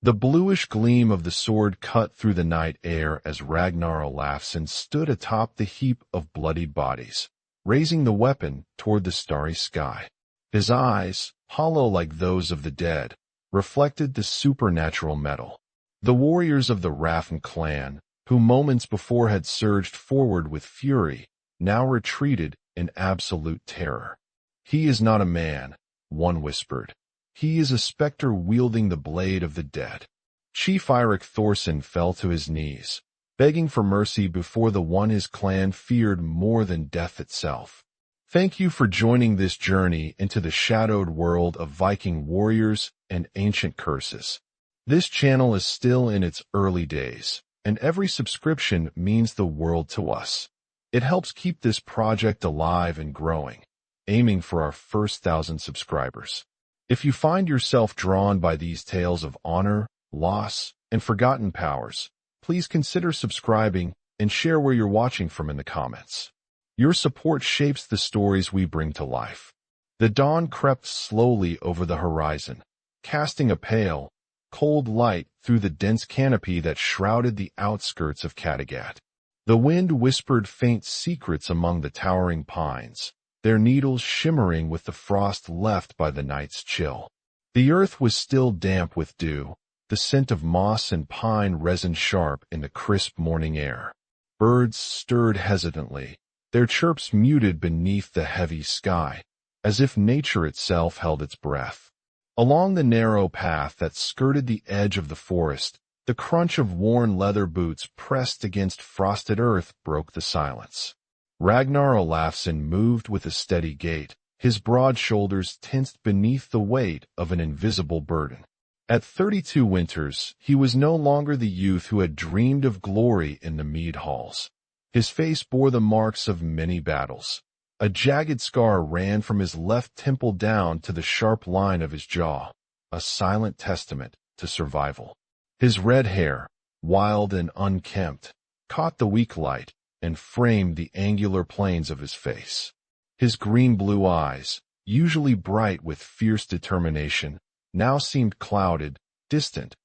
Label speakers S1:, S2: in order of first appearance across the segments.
S1: The bluish gleam of the sword cut through the night air as Ragnar Olafsson stood atop the heap of bloodied bodies, raising the weapon toward the starry sky. His eyes, hollow like those of the dead, reflected the supernatural metal. The warriors of the Hrafn clan, who moments before had surged forward with fury, now retreated in absolute terror. "He is not a man," one whispered. "He is a specter wielding the blade of the dead." Chief Eirik Thorson fell to his knees, begging for mercy before the one his clan feared more than death itself. Thank you for joining this journey into the shadowed world of Viking warriors and ancient curses. This channel is still in its early days, and every subscription means the world to us. It helps keep this project alive and growing, aiming for our first 1,000 subscribers. If you find yourself drawn by these tales of honor, loss, and forgotten powers, please consider subscribing and share where you're watching from in the comments. Your support shapes the stories we bring to life. The dawn crept slowly over the horizon, casting a pale, cold light through the dense canopy that shrouded the outskirts of Kattegat. The wind whispered faint secrets among the towering pines, their needles shimmering with the frost left by the night's chill. The earth was still damp with dew, the scent of moss and pine resin sharp in the crisp morning air. Birds stirred hesitantly, their chirps muted beneath the heavy sky, as if nature itself held its breath. Along the narrow path that skirted the edge of the forest, the crunch of worn leather boots pressed against frosted earth broke the silence. Ragnar Olafsson moved with a steady gait, his broad shoulders tensed beneath the weight of an invisible burden. At 32 winters, he was no longer the youth who had dreamed of glory in the mead halls. His face bore the marks of many battles. A jagged scar ran from his left temple down to the sharp line of his jaw, a silent testament to survival. His red hair, wild and unkempt, caught the weak light and framed the angular planes of his face. His green-blue eyes, usually bright with fierce determination, now seemed clouded, distant,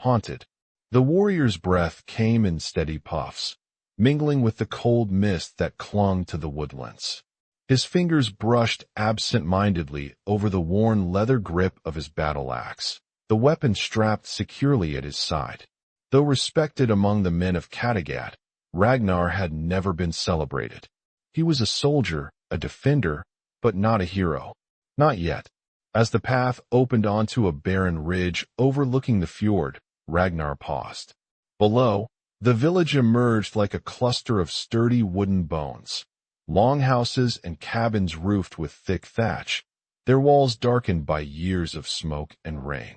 S1: haunted. The warrior's breath came in steady puffs, mingling with the cold mist that clung to the woodlands. His fingers brushed absent-mindedly over the worn leather grip of his battle axe, the weapon strapped securely at his side. Though respected among the men of Kattegat, Ragnar had never been celebrated. He was a soldier, a defender, but not a hero. Not yet. As the path opened onto a barren ridge overlooking the fjord, Ragnar paused. Below, the village emerged like a cluster of sturdy wooden bones. Longhouses and cabins roofed with thick thatch, their walls darkened by years of smoke and rain.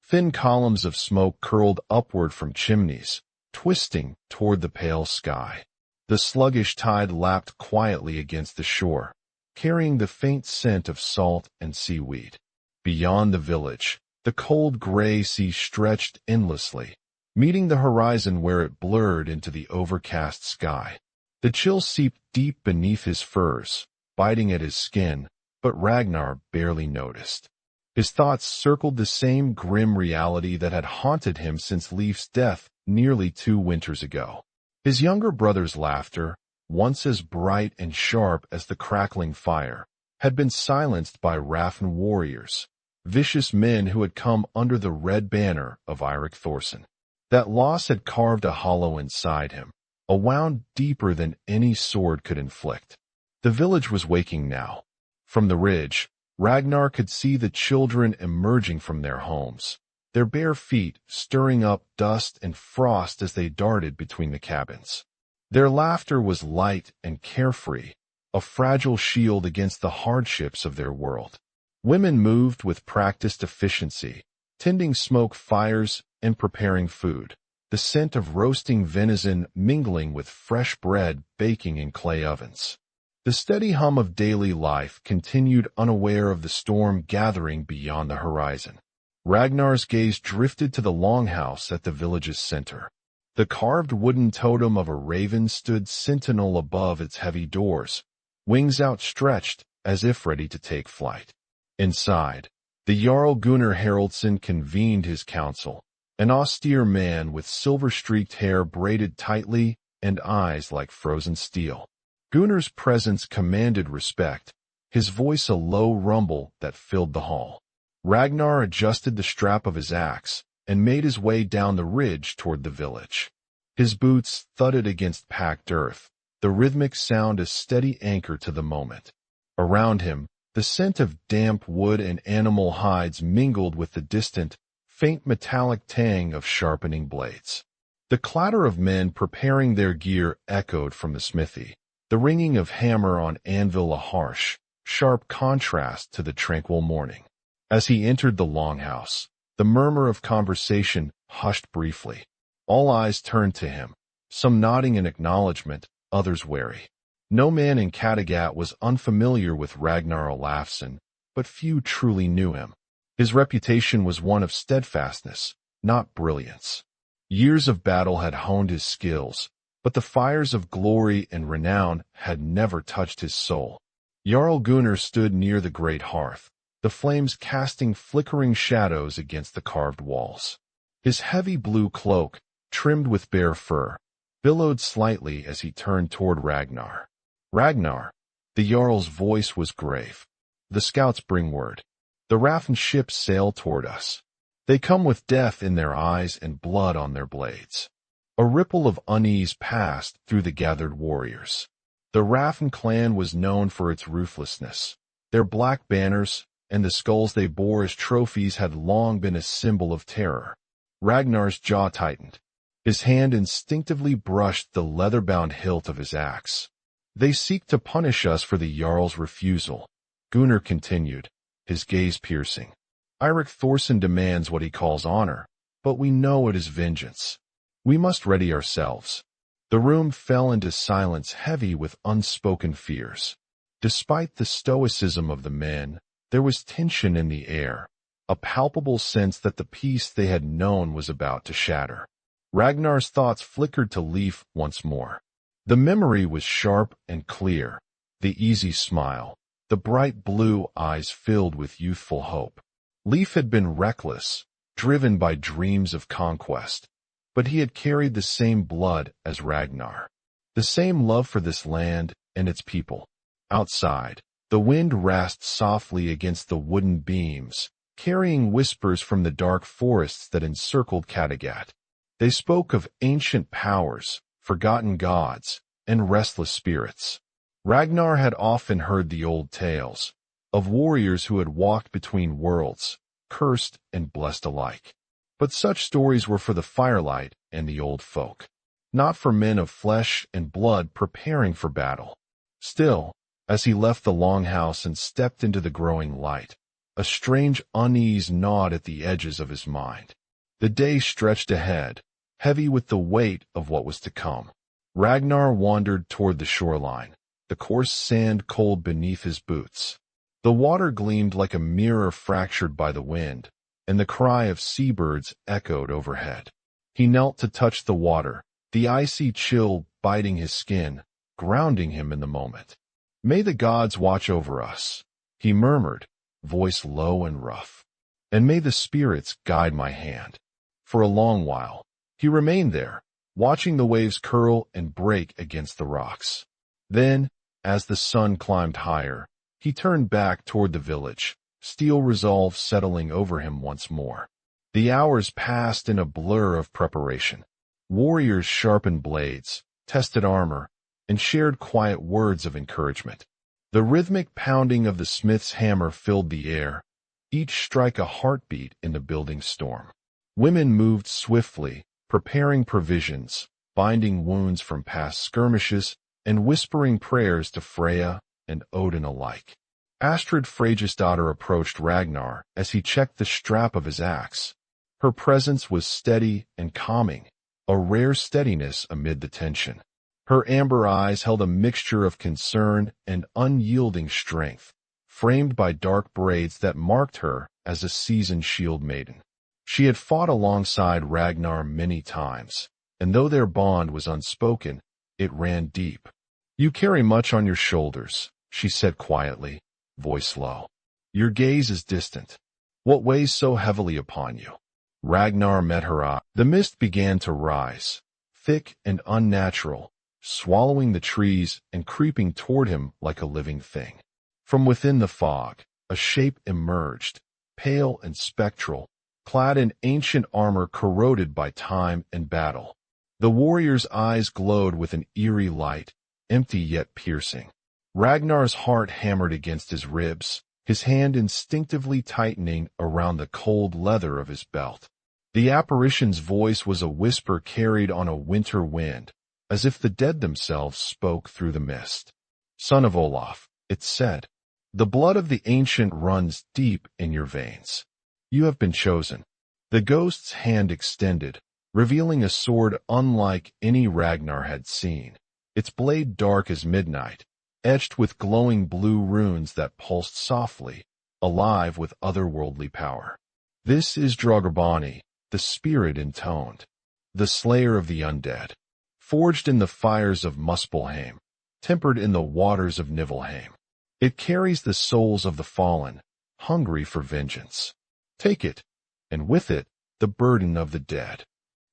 S1: Thin columns of smoke curled upward from chimneys, twisting toward the pale sky. The sluggish tide lapped quietly against the shore, carrying the faint scent of salt and seaweed. Beyond the village, the cold gray sea stretched endlessly, meeting the horizon where it blurred into the overcast sky. The chill seeped deep beneath his furs, biting at his skin, but Ragnar barely noticed. His thoughts circled the same grim reality that had haunted him since Leif's death nearly 2 winters ago. His younger brother's laughter, once as bright and sharp as the crackling fire, had been silenced by Hrafn warriors, vicious men who had come under the red banner of Eirik Thorson. That loss had carved a hollow inside him, a wound deeper than any sword could inflict. The village was waking now. From the ridge, Ragnar could see the children emerging from their homes, their bare feet stirring up dust and frost as they darted between the cabins. Their laughter was light and carefree, a fragile shield against the hardships of their world. Women moved with practiced efficiency, tending smoke fires and preparing food, the scent of roasting venison mingling with fresh bread baking in clay ovens. The steady hum of daily life continued, unaware of the storm gathering beyond the horizon. Ragnar's gaze drifted to the longhouse at the village's center. The carved wooden totem of a raven stood sentinel above its heavy doors, wings outstretched as if ready to take flight. Inside, the Jarl Gunnar Haraldsson convened his council, an austere man with silver-streaked hair braided tightly and eyes like frozen steel. Gunnar's presence commanded respect, his voice a low rumble that filled the hall. Ragnar adjusted the strap of his axe and made his way down the ridge toward the village. His boots thudded against packed earth, the rhythmic sound a steady anchor to the moment. Around him, the scent of damp wood and animal hides mingled with the distant, faint metallic tang of sharpening blades. The clatter of men preparing their gear echoed from the smithy, the ringing of hammer on anvil a harsh, sharp contrast to the tranquil morning. As he entered the longhouse, the murmur of conversation hushed briefly. All eyes turned to him, some nodding in acknowledgment, others wary. No man in Kattegat was unfamiliar with Ragnar Olafsson, but few truly knew him. His reputation was one of steadfastness, not brilliance. Years of battle had honed his skills, but the fires of glory and renown had never touched his soul. Jarl Gunnar stood near the great hearth, the flames casting flickering shadows against the carved walls. His heavy blue cloak, trimmed with bare fur, billowed slightly as he turned toward Ragnar. Ragnar, the Jarl's voice was grave. The scouts bring word. The Hrafn ships sail toward us. They come with death in their eyes and blood on their blades. A ripple of unease passed through the gathered warriors. The Hrafn clan was known for its ruthlessness. Their black banners and the skulls they bore as trophies had long been a symbol of terror. Ragnar's jaw tightened. His hand instinctively brushed the leather-bound hilt of his axe. They seek to punish us for the Jarl's refusal, Gunnar continued, his gaze piercing. Eirik Thorson demands what he calls honor, but we know it is vengeance. We must ready ourselves. The room fell into silence heavy with unspoken fears. Despite the stoicism of the men, there was tension in the air, a palpable sense that the peace they had known was about to shatter. Ragnar's thoughts flickered to Leif once more. The memory was sharp and clear, the easy smile, the bright blue eyes filled with youthful hope. Leif had been reckless, driven by dreams of conquest, but he had carried the same blood as Ragnar, the same love for this land and its people. Outside, the wind rasped softly against the wooden beams, carrying whispers from the dark forests that encircled Kattegat. They spoke of ancient powers, forgotten gods, and restless spirits. Ragnar had often heard the old tales, of warriors who had walked between worlds, cursed and blessed alike. But such stories were for the firelight and the old folk, not for men of flesh and blood preparing for battle. Still, as he left the longhouse and stepped into the growing light, a strange unease gnawed at the edges of his mind. The day stretched ahead, heavy with the weight of what was to come. Ragnar wandered toward the shoreline, the coarse sand cold beneath his boots. The water gleamed like a mirror fractured by the wind, and the cry of seabirds echoed overhead. He knelt to touch the water, the icy chill biting his skin, grounding him in the moment. "May the gods watch over us," he murmured, voice low and rough. "And may the spirits guide my hand." For a long while, he remained there, watching the waves curl and break against the rocks. Then, as the sun climbed higher, he turned back toward the village, steel resolve settling over him once more. The hours passed in a blur of preparation. Warriors sharpened blades, tested armor, and shared quiet words of encouragement. The rhythmic pounding of the smith's hammer filled the air, each strike a heartbeat in the building storm. Women moved swiftly, preparing provisions, binding wounds from past skirmishes, and whispering prayers to Freya and Odin alike. Astrid Freyjisdottir approached Ragnar as he checked the strap of his axe. Her presence was steady and calming, a rare steadiness amid the tension. Her amber eyes held a mixture of concern and unyielding strength, framed by dark braids that marked her as a seasoned shield maiden. She had fought alongside Ragnar many times, and though their bond was unspoken, it ran deep. "You carry much on your shoulders," she said quietly, voice low. "Your gaze is distant. What weighs so heavily upon you?" Ragnar met her eye. The mist began to rise, thick and unnatural, swallowing the trees and creeping toward him like a living thing. From within the fog, a shape emerged, pale and spectral, clad in ancient armor corroded by time and battle. The warrior's eyes glowed with an eerie light, empty yet piercing. Ragnar's heart hammered against his ribs, his hand instinctively tightening around the cold leather of his belt. The apparition's voice was a whisper carried on a winter wind, as if the dead themselves spoke through the mist. "Son of Olaf," it said, "the blood of the ancient runs deep in your veins. You have been chosen." The ghost's hand extended, revealing a sword unlike any Ragnar had seen, its blade dark as midnight, etched with glowing blue runes that pulsed softly, alive with otherworldly power. "This is Draugr, the spirit intoned, the slayer of the undead, forged in the fires of Muspelheim, tempered in the waters of Niflheim. It carries the souls of the fallen, hungry for vengeance. Take it, and with it, the burden of the dead."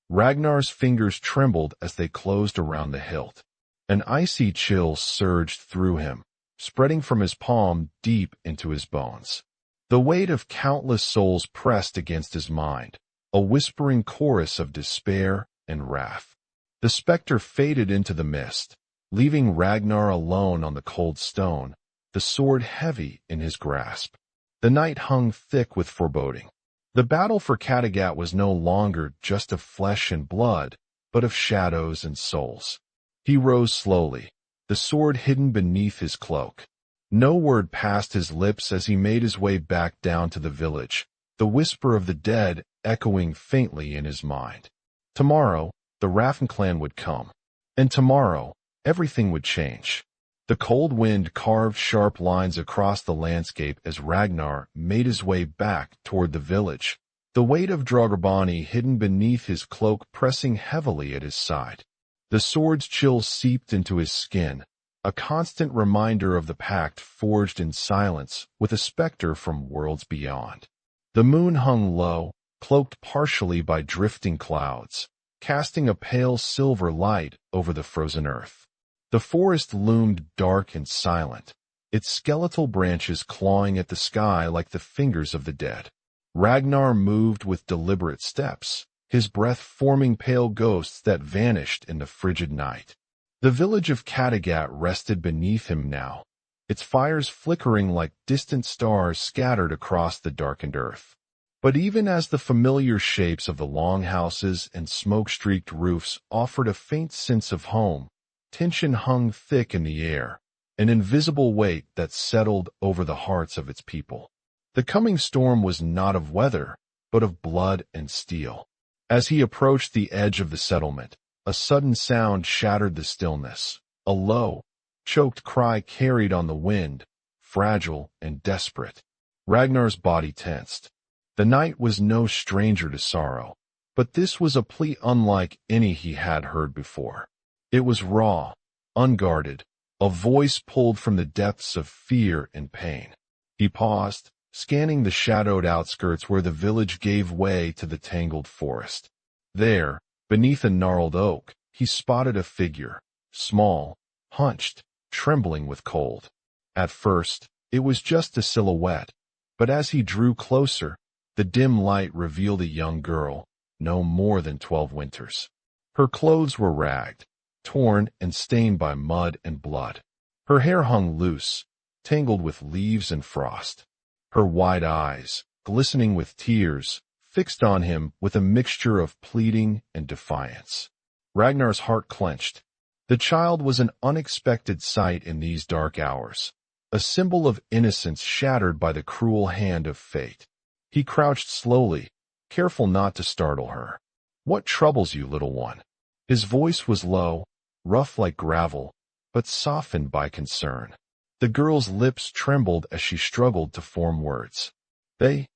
S1: Ragnar's fingers trembled as they closed around the hilt. An icy chill surged through him, spreading from his palm deep into his bones. The weight of countless souls pressed against his mind, a whispering chorus of despair and wrath. The specter faded into the mist, leaving Ragnar alone on the cold stone, the sword heavy in his grasp. The night hung thick with foreboding. The battle for Kattegat was no longer just of flesh and blood, but of shadows and souls. He rose slowly, the sword hidden beneath his cloak. No word passed his lips as he made his way back down to the village, the whisper of the dead echoing faintly in his mind. Tomorrow, the Hrafn clan would come, and tomorrow, everything would change. The cold wind carved sharp lines across the landscape as Ragnar made his way back toward the village, the weight of Draugr hidden beneath his cloak pressing heavily at his side. The sword's chill seeped into his skin, a constant reminder of the pact forged in silence with a specter from worlds beyond. The moon hung low, cloaked partially by drifting clouds, casting a pale silver light over the frozen earth. The forest loomed dark and silent, its skeletal branches clawing at the sky like the fingers of the dead. Ragnar moved with deliberate steps, his breath forming pale ghosts that vanished in the frigid night. The village of Kattegat rested beneath him now, its fires flickering like distant stars scattered across the darkened earth. But even as the familiar shapes of the longhouses and smoke-streaked roofs offered a faint sense of home, tension hung thick in the air, an invisible weight that settled over the hearts of its people. The coming storm was not of weather, but of blood and steel. As he approached the edge of the settlement, a sudden sound shattered the stillness, a low, choked cry carried on the wind, fragile and desperate. Ragnar's body tensed. The night was no stranger to sorrow, but this was a plea unlike any he had heard before. It was raw, unguarded, a voice pulled from the depths of fear and pain. He paused, scanning the shadowed outskirts where the village gave way to the tangled forest. There, beneath a gnarled oak, he spotted a figure, small, hunched, trembling with cold. At first, it was just a silhouette, but as he drew closer, the dim light revealed a young girl, no more than 12 winters. Her clothes were ragged, torn and stained by mud and blood. Her hair hung loose, tangled with leaves and frost. Her wide eyes, glistening with tears, fixed on him with a mixture of pleading and defiance. Ragnar's heart clenched. The child was an unexpected sight in these dark hours, a symbol of innocence shattered by the cruel hand of fate. He crouched slowly, careful not to startle her. "What troubles you, little one?" His voice was low, rough like gravel, but softened by concern. The girl's lips trembled as she struggled to form words. They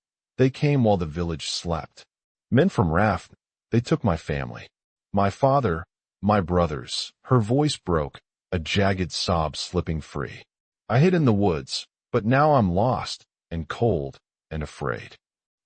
S1: came while the village slept. Men from Hrafn, they took my family. My father, my brothers." Her voice broke, a jagged sob slipping free. "I hid in the woods, but now I'm lost, and cold, and afraid."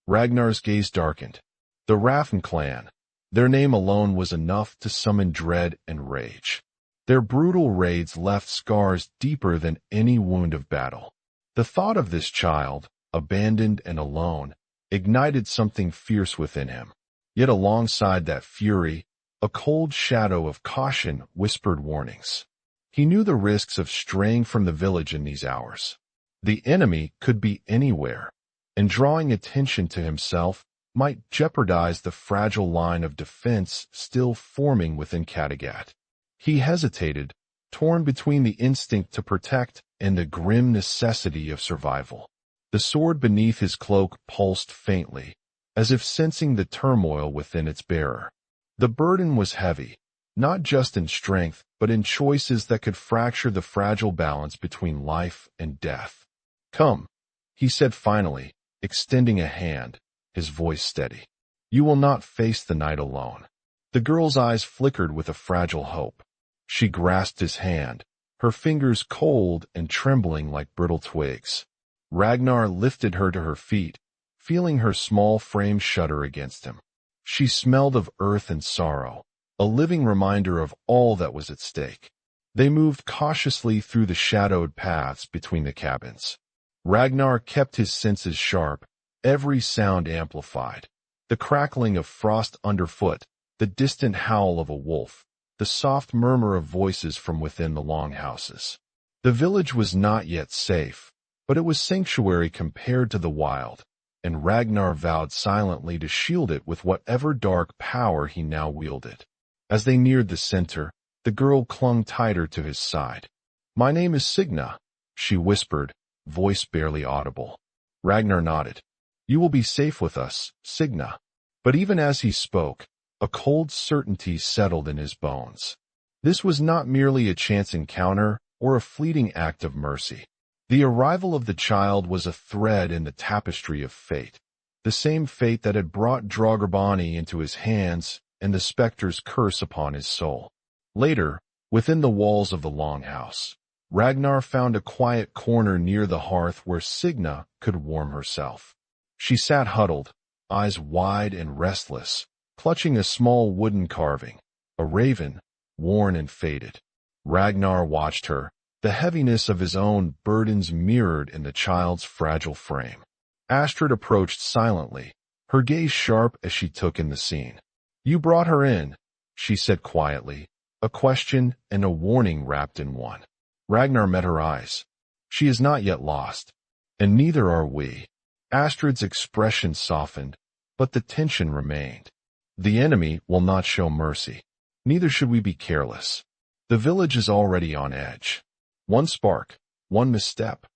S1: Ragnar's gaze darkened. The Hrafn clan. Their name alone was enough to summon dread and rage. Their brutal raids left scars deeper than any wound of battle. The thought of this child, abandoned and alone, ignited something fierce within him. Yet alongside that fury, a cold shadow of caution whispered warnings. He knew the risks of straying from the village in these hours. The enemy could be anywhere, and drawing attention to himself might jeopardize the fragile line of defense still forming within Kattegat. He hesitated, torn between the instinct to protect and the grim necessity of survival. The sword beneath his cloak pulsed faintly, as if sensing the turmoil within its bearer. The burden was heavy, not just in strength, but in choices that could fracture the fragile balance between life and death. "Come," he said finally, extending a hand, his voice steady. "You will not face the night alone." The girl's eyes flickered with a fragile hope. She grasped his hand, her fingers cold and trembling like brittle twigs. Ragnar lifted her to her feet, feeling her small frame shudder against him. She smelled of earth and sorrow, a living reminder of all that was at stake. They moved cautiously through the shadowed paths between the cabins. Ragnar kept his senses sharp, every sound amplified. The crackling of frost underfoot, the distant howl of a wolf, the soft murmur of voices from within the longhouses. The village was not yet safe, but it was sanctuary compared to the wild, and Ragnar vowed silently to shield it with whatever dark power he now wielded. As they neared the center, the girl clung tighter to his side. "My name is Signa," she whispered, voice barely audible. Ragnar nodded. "You will be safe with us, Signa." But even as he spoke, a cold certainty settled in his bones. This was not merely a chance encounter or a fleeting act of mercy. The arrival of the child was a thread in the tapestry of fate, the same fate that had brought Draugr into his hands and the specter's curse upon his soul. Later, within the walls of the longhouse, Ragnar found a quiet corner near the hearth where Signa could warm herself. She sat huddled, eyes wide and restless, clutching a small wooden carving, a raven, worn and faded. Ragnar watched her, the heaviness of his own burdens mirrored in the child's fragile frame. Astrid approached silently, her gaze sharp as she took in the scene. "You brought her in," she said quietly, a question and a warning wrapped in one. Ragnar met her eyes. "She is not yet lost, and neither are we." Astrid's expression softened, but the tension remained. "The enemy will not show mercy. Neither should we be careless. The village is already on edge. One spark, one misstep."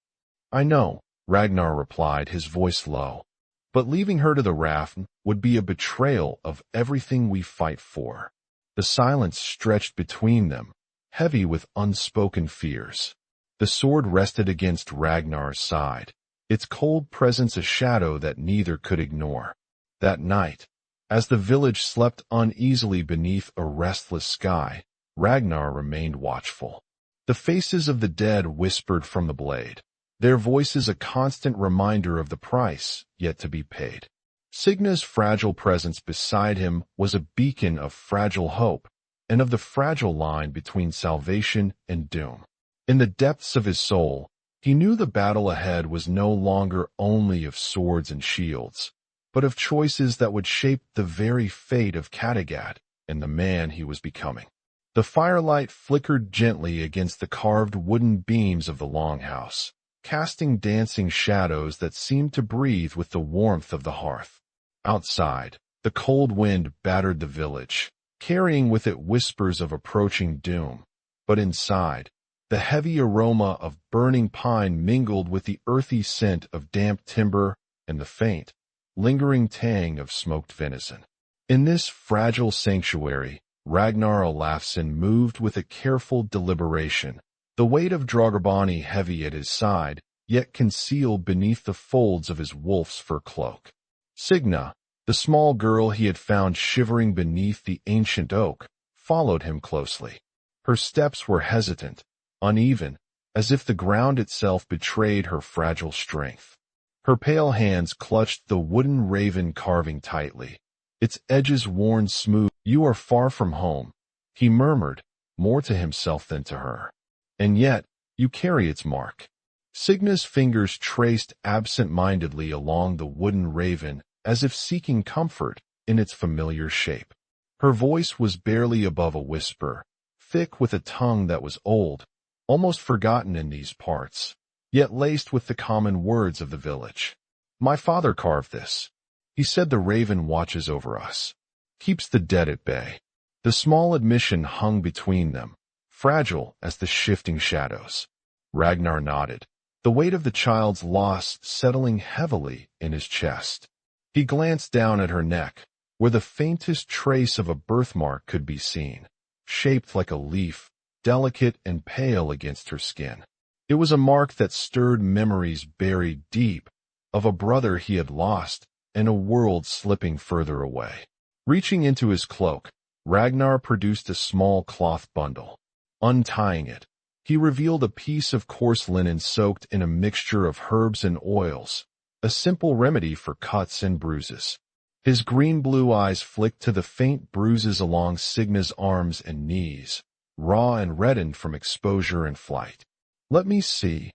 S1: "I know," Ragnar replied, his voice low. "But leaving her to the Hrafn would be a betrayal of everything we fight for." The silence stretched between them, heavy with unspoken fears. The sword rested against Ragnar's side, its cold presence a shadow that neither could ignore. That night, as the village slept uneasily beneath a restless sky, Ragnar remained watchful. The faces of the dead whispered from the blade, their voices a constant reminder of the price yet to be paid. Signa's fragile presence beside him was a beacon of fragile hope and of the fragile line between salvation and doom. In the depths of his soul, he knew the battle ahead was no longer only of swords and shields, but of choices that would shape the very fate of Kattegat and the man he was becoming. The firelight flickered gently against the carved wooden beams of the longhouse, casting dancing shadows that seemed to breathe with the warmth of the hearth. Outside, the cold wind battered the village, carrying with it whispers of approaching doom. But inside, the heavy aroma of burning pine mingled with the earthy scent of damp timber and the faint, lingering tang of smoked venison. In this fragile sanctuary, Ragnar Olafsson moved with a careful deliberation, the weight of Draugr heavy at his side, yet concealed beneath the folds of his wolf's fur cloak. Signa, the small girl he had found shivering beneath the ancient oak, followed him closely. Her steps were hesitant, uneven, as if the ground itself betrayed her fragile strength. Her pale hands clutched the wooden raven carving tightly, its edges worn smooth. "You are far from home," he murmured, more to himself than to her. "And yet, you carry its mark." Signa's fingers traced absent-mindedly along the wooden raven, as if seeking comfort in its familiar shape. Her voice was barely above a whisper, thick with a tongue that was old, almost forgotten in these parts, yet laced with the common words of the village. "My father carved this. He said the raven watches over us, keeps the dead at bay." The small admission hung between them, fragile as the shifting shadows. Ragnar nodded, the weight of the child's loss settling heavily in his chest. He glanced down at her neck, where the faintest trace of a birthmark could be seen, shaped like a leaf, delicate and pale against her skin. It was a mark that stirred memories buried deep, of a brother he had lost and a world slipping further away. Reaching into his cloak, Ragnar produced a small cloth bundle. Untying it, he revealed a piece of coarse linen soaked in a mixture of herbs and oils, a simple remedy for cuts and bruises. His green-blue eyes flicked to the faint bruises along Signa's arms and knees, raw and reddened from exposure and flight. "Let me see,"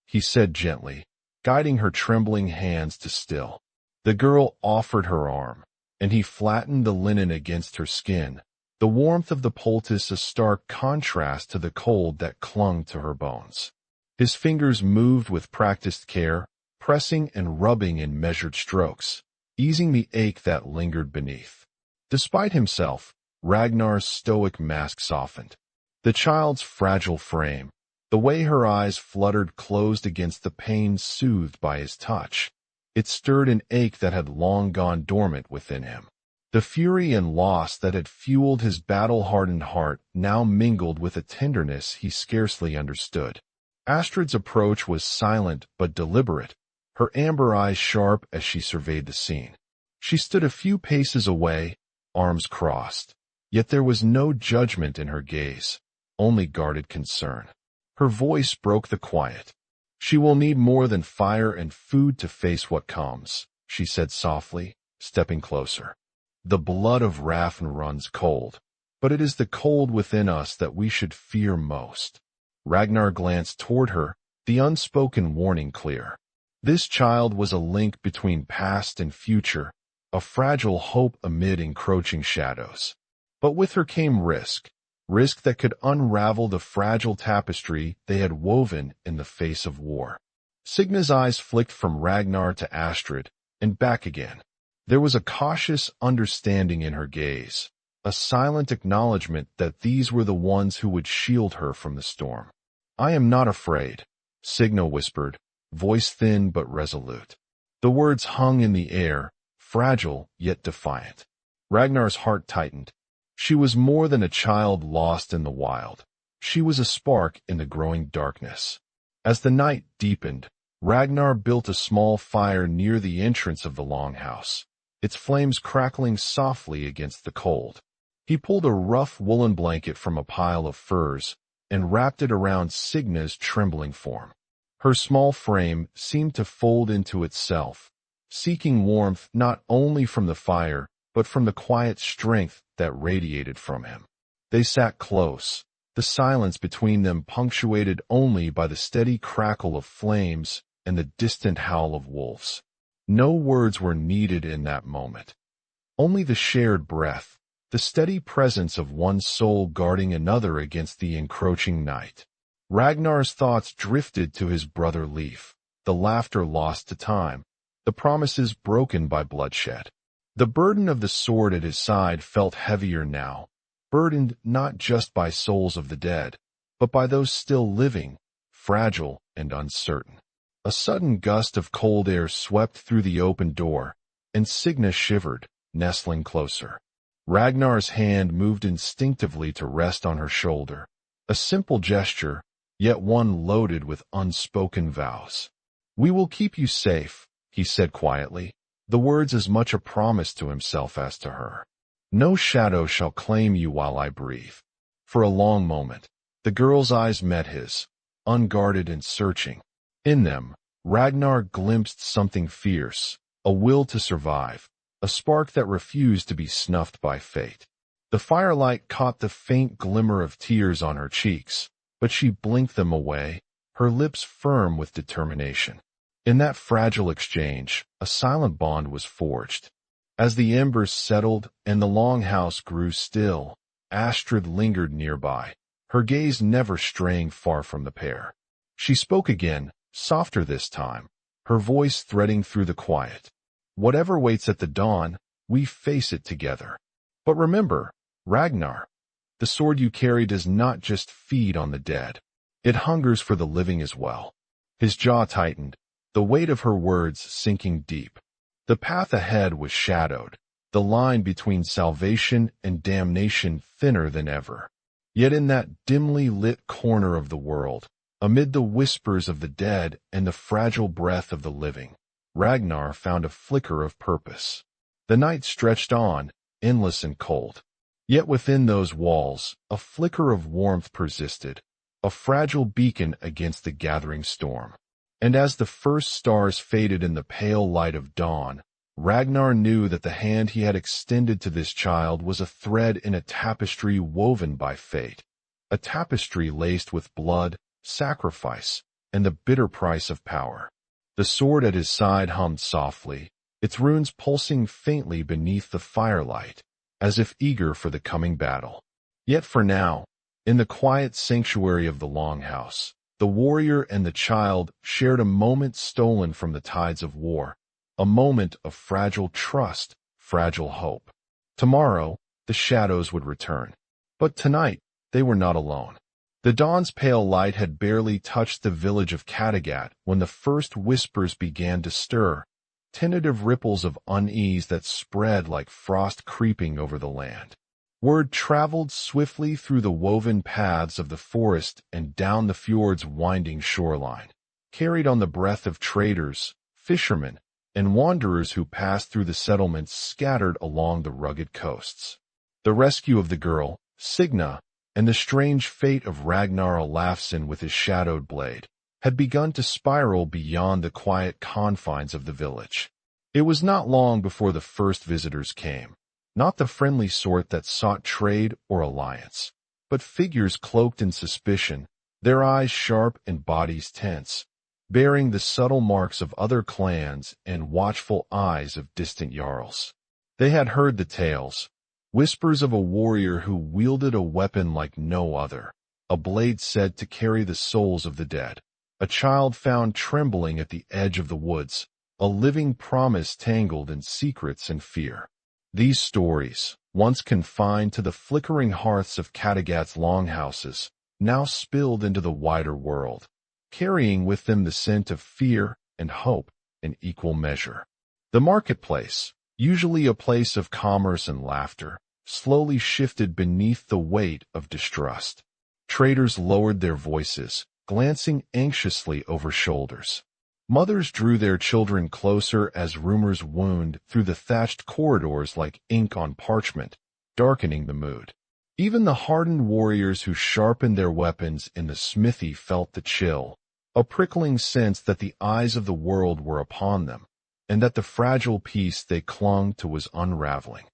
S1: he said gently, guiding her trembling hands to still. The girl offered her arm, and he flattened the linen against her skin, the warmth of the poultice a stark contrast to the cold that clung to her bones. His fingers moved with practiced care, pressing and rubbing in measured strokes, easing the ache that lingered beneath. Despite himself, Ragnar's stoic mask softened. The child's fragile frame, the way her eyes fluttered closed against the pain soothed by his touch. It stirred an ache that had long gone dormant within him. The fury and loss that had fueled his battle-hardened heart now mingled with a tenderness he scarcely understood. Astrid's approach was silent but deliberate, her amber eyes sharp as she surveyed the scene. She stood a few paces away, arms crossed, yet there was no judgment in her gaze, only guarded concern. Her voice broke the quiet. "She will need more than fire and food to face what comes," she said softly, stepping closer. "The blood of Hrafn runs cold, but it is the cold within us that we should fear most." Ragnar glanced toward her, the unspoken warning clear. This child was a link between past and future, a fragile hope amid encroaching shadows. But with her came risk that could unravel the fragile tapestry they had woven in the face of war. Signa's eyes flicked from Ragnar to Astrid, and back again. There was a cautious understanding in her gaze, a silent acknowledgement that these were the ones who would shield her from the storm. "I am not afraid," Signa whispered, voice thin but resolute. The words hung in the air, fragile yet defiant. Ragnar's heart tightened. She was more than a child lost in the wild. She was a spark in the growing darkness. As the night deepened, Ragnar built a small fire near the entrance of the longhouse, its flames crackling softly against the cold. He pulled a rough woolen blanket from a pile of furs and wrapped it around Signa's trembling form. Her small frame seemed to fold into itself, seeking warmth not only from the fire, but from the quiet strength that radiated from him. They sat close, the silence between them punctuated only by the steady crackle of flames and the distant howl of wolves. No words were needed in that moment. Only the shared breath, the steady presence of one soul guarding another against the encroaching night. Ragnar's thoughts drifted to his brother Leif, the laughter lost to time, the promises broken by bloodshed. The burden of the sword at his side felt heavier now, burdened not just by souls of the dead, but by those still living, fragile and uncertain. A sudden gust of cold air swept through the open door, and Signa shivered, nestling closer. Ragnar's hand moved instinctively to rest on her shoulder, a simple gesture, yet one loaded with unspoken vows. "We will keep you safe," he said quietly, the words as much a promise to himself as to her. "No shadow shall claim you while I breathe." For a long moment, the girl's eyes met his, unguarded and searching. In them, Ragnar glimpsed something fierce, a will to survive, a spark that refused to be snuffed by fate. The firelight caught the faint glimmer of tears on her cheeks, but she blinked them away, her lips firm with determination. In that fragile exchange, a silent bond was forged. As the embers settled and the longhouse grew still, Astrid lingered nearby, her gaze never straying far from the pair. She spoke again, softer this time, her voice threading through the quiet. Whatever waits at the dawn, we face it together. But remember, Ragnar, the sword you carry does not just feed on the dead. It hungers for the living as well. His jaw tightened, the weight of her words sinking deep. The path ahead was shadowed, the line between salvation and damnation thinner than ever. Yet in that dimly lit corner of the world, amid the whispers of the dead and the fragile breath of the living, Ragnar found a flicker of purpose. The night stretched on, endless and cold. Yet within those walls, a flicker of warmth persisted, a fragile beacon against the gathering storm. And as the first stars faded in the pale light of dawn, Ragnar knew that the hand he had extended to this child was a thread in a tapestry woven by fate, a tapestry laced with blood, sacrifice, and the bitter price of power. The sword at his side hummed softly, its runes pulsing faintly beneath the firelight, as if eager for the coming battle. Yet for now, in the quiet sanctuary of the longhouse, the warrior and the child shared a moment stolen from the tides of war, a moment of fragile trust, fragile hope. Tomorrow, the shadows would return. But tonight, they were not alone. The dawn's pale light had barely touched the village of Kattegat when the first whispers began to stir, tentative ripples of unease that spread like frost creeping over the land. Word traveled swiftly through the woven paths of the forest and down the fjord's winding shoreline, carried on the breath of traders, fishermen, and wanderers who passed through the settlements scattered along the rugged coasts. The rescue of the girl, Signa, and the strange fate of Ragnar Olafsson with his shadowed blade had begun to spiral beyond the quiet confines of the village. It was not long before the first visitors came. Not the friendly sort that sought trade or alliance, but figures cloaked in suspicion, their eyes sharp and bodies tense, bearing the subtle marks of other clans and watchful eyes of distant jarls. They had heard the tales, whispers of a warrior who wielded a weapon like no other, a blade said to carry the souls of the dead, a child found trembling at the edge of the woods, a living promise tangled in secrets and fear. These stories, once confined to the flickering hearths of Kattegat's longhouses, now spilled into the wider world, carrying with them the scent of fear and hope in equal measure. The marketplace, usually a place of commerce and laughter, slowly shifted beneath the weight of distrust. Traders lowered their voices, glancing anxiously over shoulders. Mothers drew their children closer as rumors wound through the thatched corridors like ink on parchment, darkening the mood. Even the hardened warriors who sharpened their weapons in the smithy felt the chill, a prickling sense that the eyes of the world were upon them, and that the fragile peace they clung to was unraveling.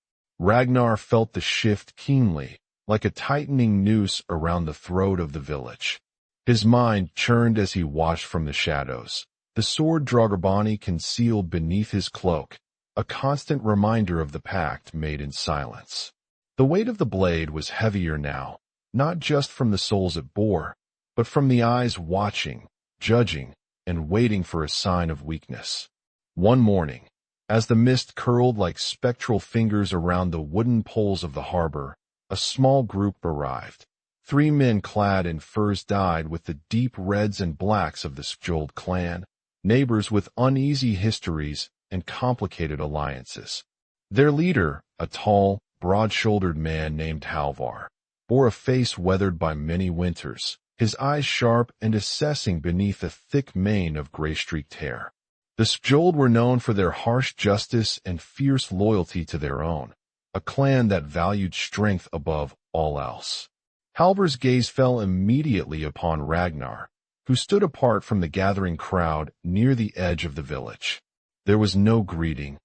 S1: Ragnar felt the shift keenly, like a tightening noose around the throat of the village. His mind churned as he watched from the shadows, the sword Draugarbani concealed beneath his cloak, a constant reminder of the pact made in silence. The weight of the blade was heavier now, not just from the souls it bore, but from the eyes watching, judging, and waiting for a sign of weakness. One morning, as the mist curled like spectral fingers around the wooden poles of the harbor, a small group arrived. 3 men clad in furs dyed with the deep reds and blacks of the Skjold clan, neighbors with uneasy histories and complicated alliances. Their leader, a tall, broad-shouldered man named Halvar, bore a face weathered by many winters, his eyes sharp and assessing beneath a thick mane of gray-streaked hair. The Skjold were known for their harsh justice and fierce loyalty to their own, a clan that valued strength above all else. Halvar's gaze fell immediately upon Ragnar, who stood apart from the gathering crowd near the edge of the village. There was no greeting,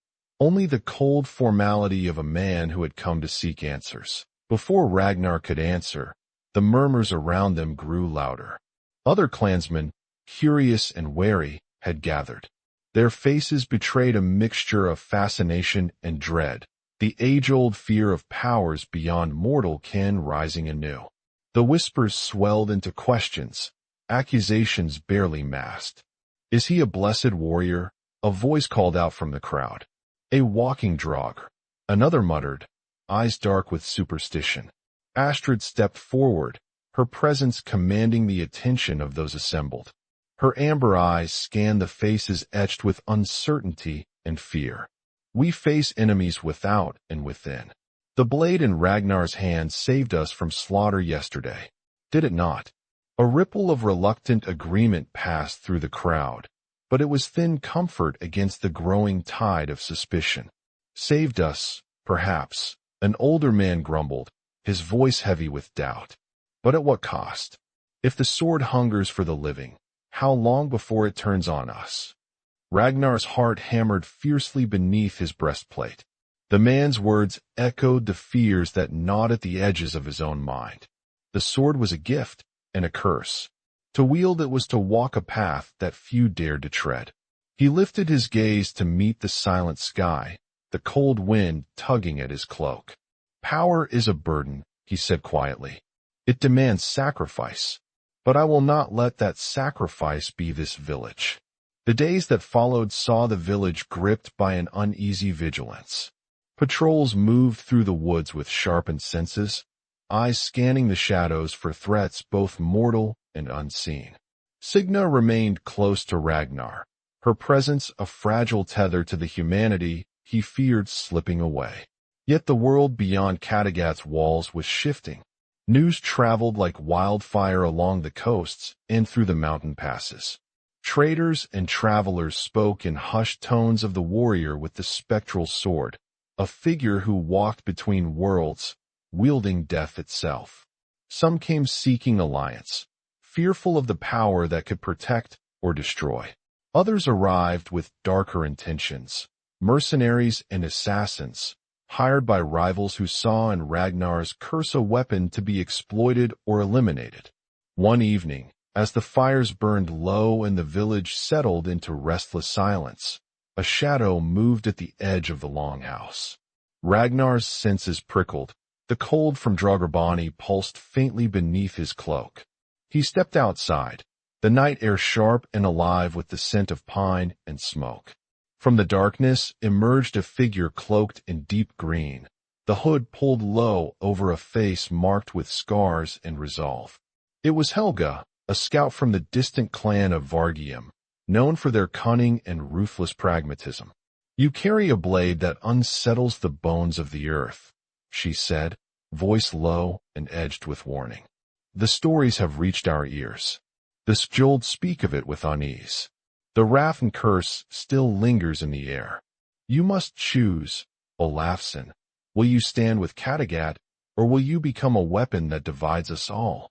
S1: only the cold formality of a man who had come to seek answers. Before Ragnar could answer, the murmurs around them grew louder. Other clansmen, curious and wary, had gathered. Their faces betrayed a mixture of fascination and dread, the age-old fear of powers beyond mortal ken rising anew. The whispers swelled into questions, accusations barely masked. "Is he a blessed warrior?" A voice called out from the crowd. "A walking draugr," another muttered, eyes dark with superstition. Astrid stepped forward, her presence commanding the attention of those assembled. Her amber eyes scanned the faces etched with uncertainty and fear. "We face enemies without and within. The blade in Ragnar's hand saved us from slaughter yesterday, did it not?" A ripple of reluctant agreement passed through the crowd, but it was thin comfort against the growing tide of suspicion. "Saved us, perhaps," an older man grumbled, his voice heavy with doubt. "But at what cost? If the sword hungers for the living, how long before it turns on us?" Ragnar's heart hammered fiercely beneath his breastplate. The man's words echoed the fears that gnawed at the edges of his own mind. The sword was a gift and a curse. To wield it was to walk a path that few dared to tread. He lifted his gaze to meet the silent sky, the cold wind tugging at his cloak. "Power is a burden," he said quietly. "It demands sacrifice. But I will not let that sacrifice be this village." The days that followed saw the village gripped by an uneasy vigilance. Patrols moved through the woods with sharpened senses, eyes scanning the shadows for threats both mortal and unseen. Signa remained close to Ragnar, her presence a fragile tether to the humanity he feared slipping away. Yet the world beyond Kattegat's walls was shifting. News traveled like wildfire along the coasts and through the mountain passes. Traders and travelers spoke in hushed tones of the warrior with the spectral sword, a figure who walked between worlds, wielding death itself. Some came seeking alliance, fearful of the power that could protect or destroy. Others arrived with darker intentions, mercenaries and assassins, hired by rivals who saw in Ragnar's curse a weapon to be exploited or eliminated. One evening, as the fires burned low and the village settled into restless silence, a shadow moved at the edge of the longhouse. Ragnar's senses prickled. The cold from Draugr pulsed faintly beneath his cloak. He stepped outside, the night air sharp and alive with the scent of pine and smoke. From the darkness emerged a figure cloaked in deep green, the hood pulled low over a face marked with scars and resolve. It was Helga, a scout from the distant clan of Vargium, known for their cunning and ruthless pragmatism. "You carry a blade that unsettles the bones of the earth," she said, voice low and edged with warning. "The stories have reached our ears. The Skjold speak of it with unease. The Hrafn curse still lingers in the air. You must choose, Olafsson. Will you stand with Kattegat, or will you become a weapon that divides us all?"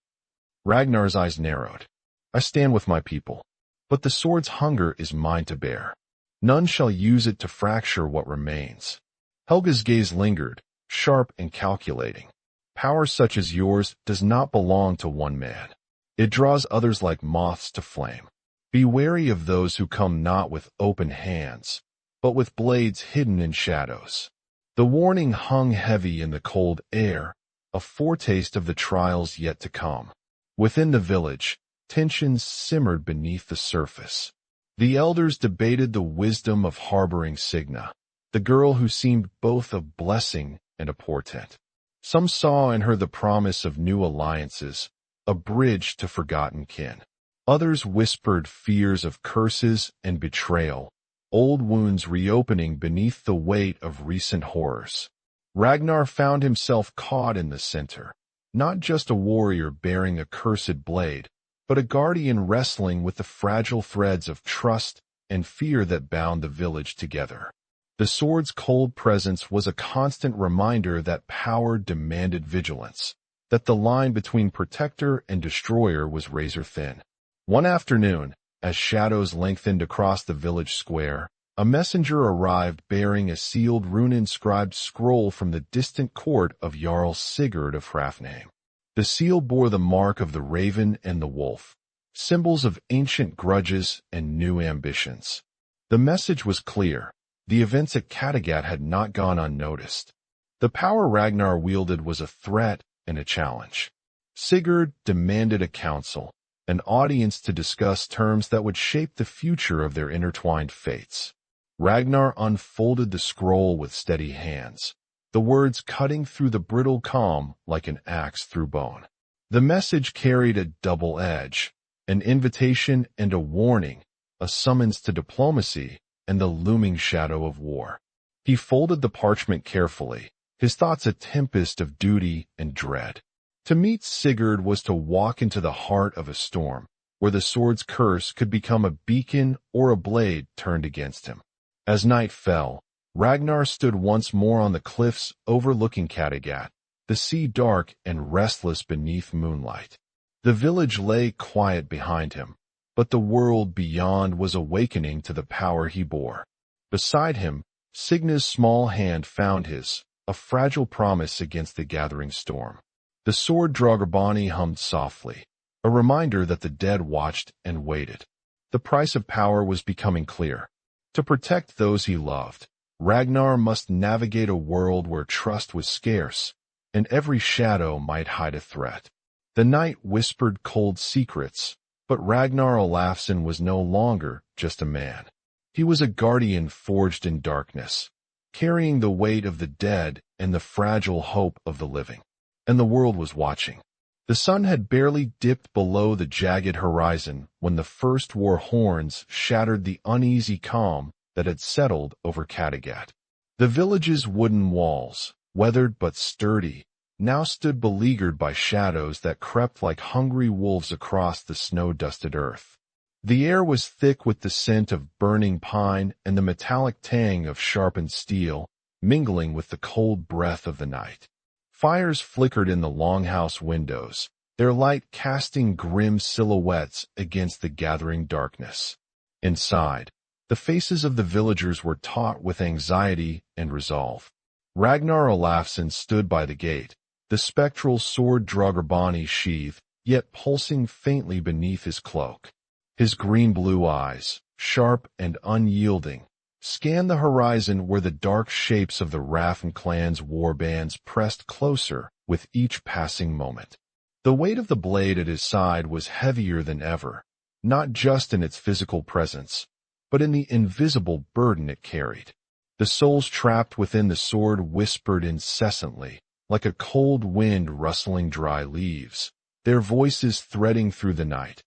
S1: Ragnar's eyes narrowed. "I stand with my people, but the sword's hunger is mine to bear. None shall use it to fracture what remains." Helga's gaze lingered, sharp and calculating. "Power such as yours does not belong to one man. It draws others like moths to flame. Be wary of those who come not with open hands, but with blades hidden in shadows." The warning hung heavy in the cold air, a foretaste of the trials yet to come. Within the village, tensions simmered beneath the surface. The elders debated the wisdom of harboring Signa, the girl who seemed both a blessing and a portent. Some saw in her the promise of new alliances, a bridge to forgotten kin. Others whispered fears of curses and betrayal, old wounds reopening beneath the weight of recent horrors. Ragnar found himself caught in the center, not just a warrior bearing a cursed blade, but a guardian wrestling with the fragile threads of trust and fear that bound the village together. The sword's cold presence was a constant reminder that power demanded vigilance, that the line between protector and destroyer was razor thin. One afternoon, as shadows lengthened across the village square, A messenger arrived bearing a sealed rune-inscribed scroll from the distant court of Jarl Sigurd of Hrafn. The seal bore the mark of the raven and the wolf, symbols of ancient grudges and new ambitions. The message was clear. The events at Kattegat had not gone unnoticed. The power Ragnar wielded was a threat and a challenge. Sigurd demanded a council, an audience to discuss terms that would shape the future of their intertwined fates. Ragnar unfolded the scroll with steady hands, the words cutting through the brittle calm like an axe through bone. The message carried a double edge, an invitation and a warning, a summons to diplomacy and the looming shadow of war. He folded the parchment carefully, his thoughts a tempest of duty and dread. To meet Sigurd was to walk into the heart of a storm, where the sword's curse could become a beacon or a blade turned against him. As night fell, Ragnar stood once more on the cliffs overlooking Kattegat, the sea dark and restless beneath moonlight. The village lay quiet behind him, but the world beyond was awakening to the power he bore. Beside him, Signa's small hand found his, a fragile promise against the gathering storm. The sword Draugr hummed softly, a reminder that the dead watched and waited. The price of power was becoming clear. To protect those he loved, Ragnar must navigate a world where trust was scarce, and every shadow might hide a threat. The night whispered cold secrets, but Ragnar Olafsson was no longer just a man. He was a guardian forged in darkness, carrying the weight of the dead and the fragile hope of the living. And the world was watching. The sun had barely dipped below the jagged horizon when the first war horns shattered the uneasy calm that had settled over Kattegat. The village's wooden walls, weathered but sturdy, now stood beleaguered by shadows that crept like hungry wolves across the snow-dusted earth. The air was thick with the scent of burning pine and the metallic tang of sharpened steel, mingling with the cold breath of the night. Fires flickered in the longhouse windows, their light casting grim silhouettes against the gathering darkness. Inside, the faces of the villagers were taut with anxiety and resolve. Ragnar Olafsson stood by the gate, the spectral sword Draugr sheathed, yet pulsing faintly beneath his cloak. His green-blue eyes, sharp and unyielding, scanned the horizon where the dark shapes of the Hrafn clan's warbands pressed closer with each passing moment. The weight of the blade at his side was heavier than ever, not just in its physical presence, but in the invisible burden it carried. The souls trapped within the sword whispered incessantly, like a cold wind rustling dry leaves, their voices threading through the night,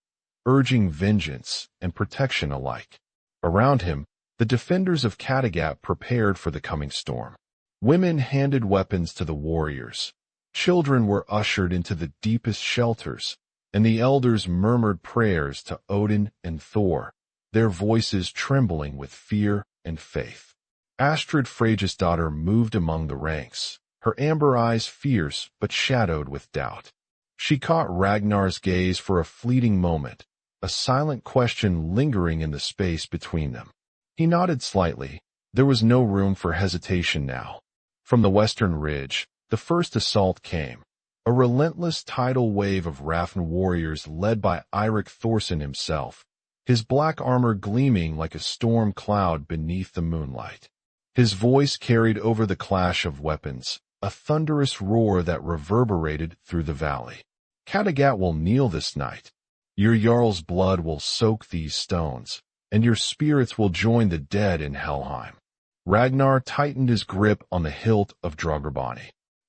S1: urging vengeance and protection alike. Around him, the defenders of Kattegat prepared for the coming storm. Women handed weapons to the warriors. Children were ushered into the deepest shelters, and the elders murmured prayers to Odin and Thor, their voices trembling with fear and faith. Astrid Freyja's daughter moved among the ranks, her amber eyes fierce but shadowed with doubt. She caught Ragnar's gaze for a fleeting moment, a silent question lingering in the space between them. He nodded slightly. There was no room for hesitation now. From the western ridge, the first assault came, a relentless tidal wave of Hrafn warriors led by Eirik Thorson himself, his black armor gleaming like a storm cloud beneath the moonlight. His voice carried over the clash of weapons, a thunderous roar that reverberated through the valley. Kattegat will kneel this night. Your Jarl's blood will soak these stones, and your spirits will join the dead in Helheim. Ragnar tightened his grip on the hilt of Draugr.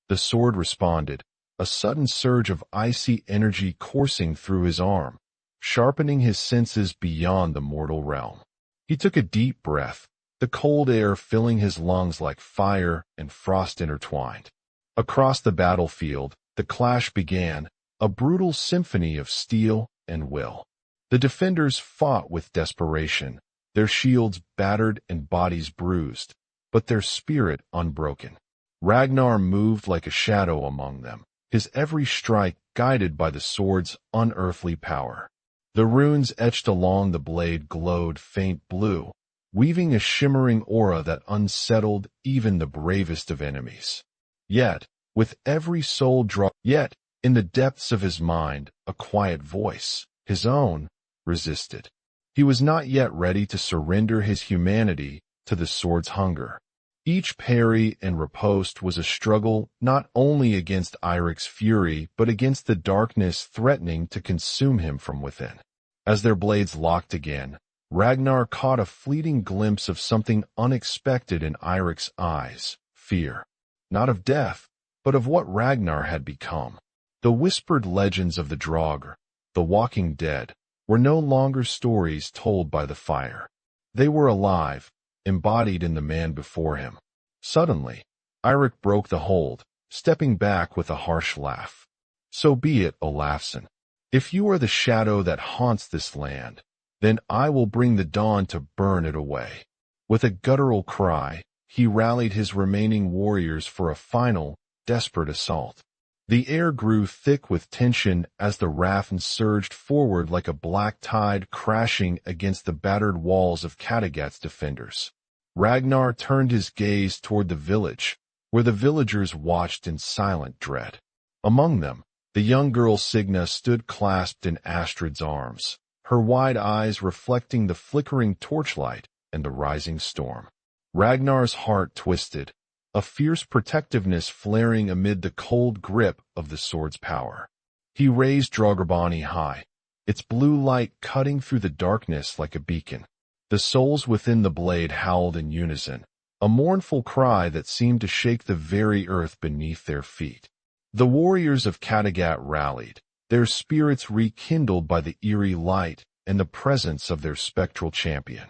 S1: The sword responded, a sudden surge of icy energy coursing through his arm, sharpening his senses beyond the mortal realm. He took a deep breath, the cold air filling his lungs like fire and frost intertwined. Across the battlefield, the clash began, a brutal symphony of steel and will. The defenders fought with desperation, their shields battered and bodies bruised, but their spirit unbroken. Ragnar moved like a shadow among them, his every strike guided by the sword's unearthly power. The runes etched along the blade glowed faint blue, weaving a shimmering aura that unsettled even the bravest of enemies. Yet, in the depths of his mind, a quiet voice, his own, resisted. He was not yet ready to surrender his humanity to the sword's hunger. Each parry and riposte was a struggle not only against Eirik's fury, but against the darkness threatening to consume him from within. As their blades locked again, Ragnar caught a fleeting glimpse of something unexpected in Eirik's eyes, fear. Not of death, but of what Ragnar had become. The whispered legends of the Draugr, the walking dead, were no longer stories told by the fire. They were alive, embodied in the man before him. Suddenly, Eirik broke the hold, stepping back with a harsh laugh. So be it, Olafsson. If you are the shadow that haunts this land, then I will bring the dawn to burn it away. With a guttural cry, he rallied his remaining warriors for a final, desperate assault. The air grew thick with tension as the Hrafn surged forward like a black tide crashing against the battered walls of Kattegat's defenders. Ragnar turned his gaze toward the village, where the villagers watched in silent dread. Among them, the young girl Signa stood clasped in Astrid's arms, her wide eyes reflecting the flickering torchlight and the rising storm. Ragnar's heart twisted, a fierce protectiveness flaring amid the cold grip of the sword's power. He raised Draugr high, its blue light cutting through the darkness like a beacon. The souls within the blade howled in unison, a mournful cry that seemed to shake the very earth beneath their feet. The warriors of Kattegat rallied, their spirits rekindled by the eerie light and the presence of their spectral champion.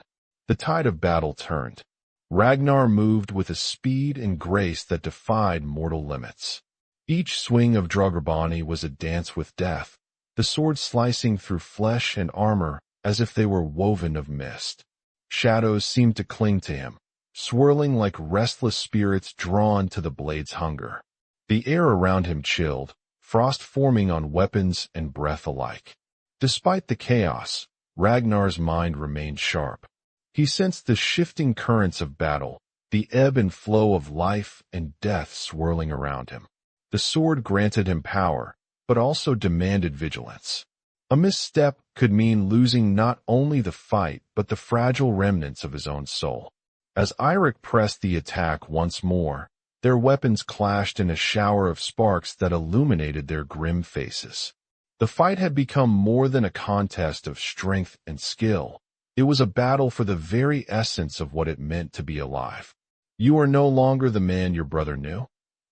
S1: The tide of battle turned. Ragnar moved with a speed and grace that defied mortal limits. Each swing of Draugr was a dance with death, the sword slicing through flesh and armor as if they were woven of mist. Shadows seemed to cling to him, swirling like restless spirits drawn to the blade's hunger. The air around him chilled, frost forming on weapons and breath alike. Despite the chaos, Ragnar's mind remained sharp. He sensed the shifting currents of battle, the ebb and flow of life and death swirling around him. The sword granted him power, but also demanded vigilance. A misstep could mean losing not only the fight, but the fragile remnants of his own soul. As Eirik pressed the attack once more, their weapons clashed in a shower of sparks that illuminated their grim faces. The fight had become more than a contest of strength and skill. It was a battle for the very essence of what it meant to be alive. You are no longer the man your brother knew.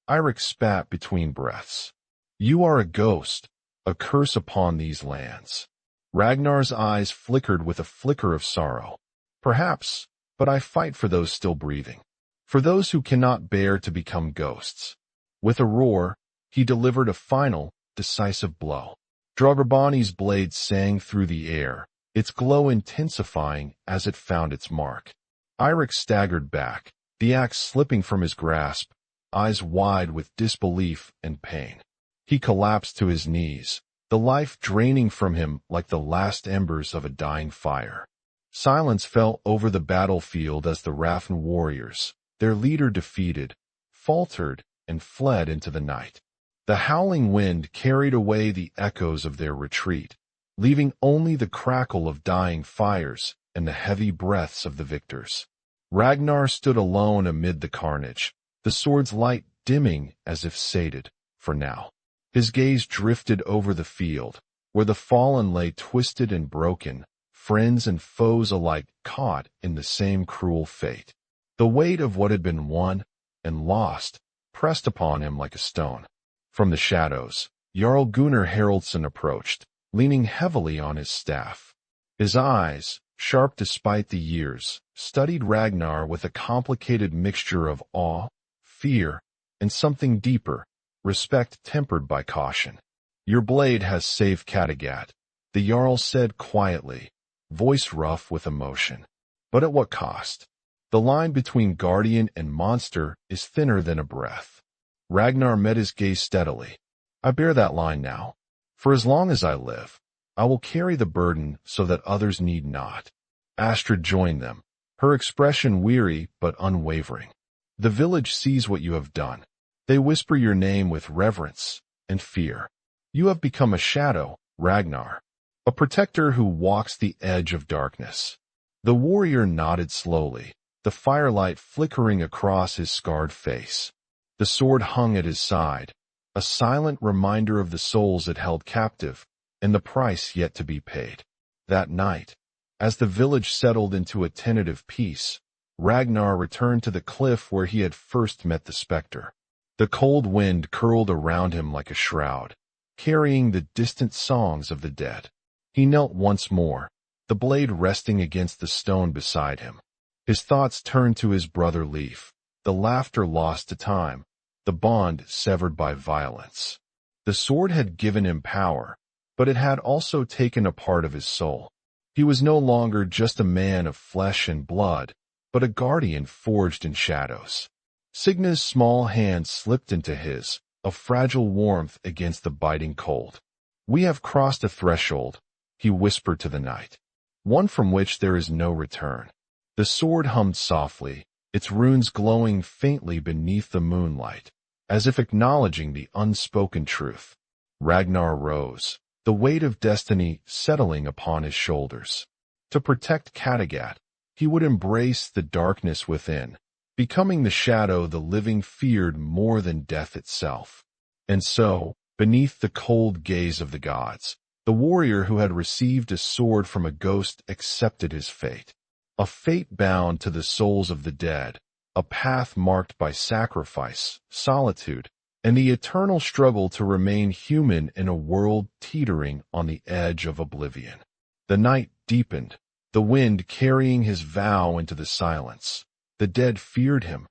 S1: Eirik spat between breaths. You are a ghost, a curse upon these lands. Ragnar's eyes flickered with a flicker of sorrow. Perhaps, but I fight for those still breathing. For those who cannot bear to become ghosts. With a roar, he delivered a final, decisive blow. Draugr blade sang through the air, its glow intensifying as it found its mark. Eirik staggered back, the axe slipping from his grasp, eyes wide with disbelief and pain. He collapsed to his knees, the life draining from him like the last embers of a dying fire. Silence fell over the battlefield as the Hrafn warriors, their leader defeated, faltered and fled into the night. The howling wind carried away the echoes of their retreat, leaving only the crackle of dying fires and the heavy breaths of the victors. Ragnar stood alone amid the carnage, the sword's light dimming as if sated, for now. His gaze drifted over the field, where the fallen lay twisted and broken, friends and foes alike caught in the same cruel fate. The weight of what had been won and lost pressed upon him like a stone. From the shadows, Jarl Gunnar Haraldsson approached, leaning heavily on his staff. His eyes, sharp despite the years, studied Ragnar with a complicated mixture of awe, fear, and something deeper, respect tempered by caution. Your blade has saved Kattegat, the Jarl said quietly, voice rough with emotion. But at what cost? The line between guardian and monster is thinner than a breath. Ragnar met his gaze steadily. I bear that line now. For as long as I live, I will carry the burden so that others need not. Astrid joined them, her expression weary but unwavering. The village sees what you have done. They whisper your name with reverence and fear. You have become a shadow, Ragnar, a protector who walks the edge of darkness. The warrior nodded slowly, the firelight flickering across his scarred face. The sword hung at his side, a silent reminder of the souls it held captive and the price yet to be paid. That night, as the village settled into a tentative peace, Ragnar returned to the cliff where he had first met the specter. The cold wind curled around him like a shroud, carrying the distant songs of the dead. He knelt once more, the blade resting against the stone beside him. His thoughts turned to his brother Leif, the laughter lost to time, the bond severed by violence. The sword had given him power, but it had also taken a part of his soul. He was no longer just a man of flesh and blood, but a guardian forged in shadows. Signa's small hand slipped into his, a fragile warmth against the biting cold. "We have crossed a threshold," he whispered to the night, "one from which there is no return." The sword hummed softly, its runes glowing faintly beneath the moonlight, as if acknowledging the unspoken truth. Ragnar rose, the weight of destiny settling upon his shoulders. To protect Kattegat, he would embrace the darkness within, becoming the shadow the living feared more than death itself. And so, beneath the cold gaze of the gods, the warrior who had received a sword from a ghost accepted his fate. A fate bound to the souls of the dead, a path marked by sacrifice, solitude, and the eternal struggle to remain human in a world teetering on the edge of oblivion. The night deepened, the wind carrying his vow into the silence. The dead feared him,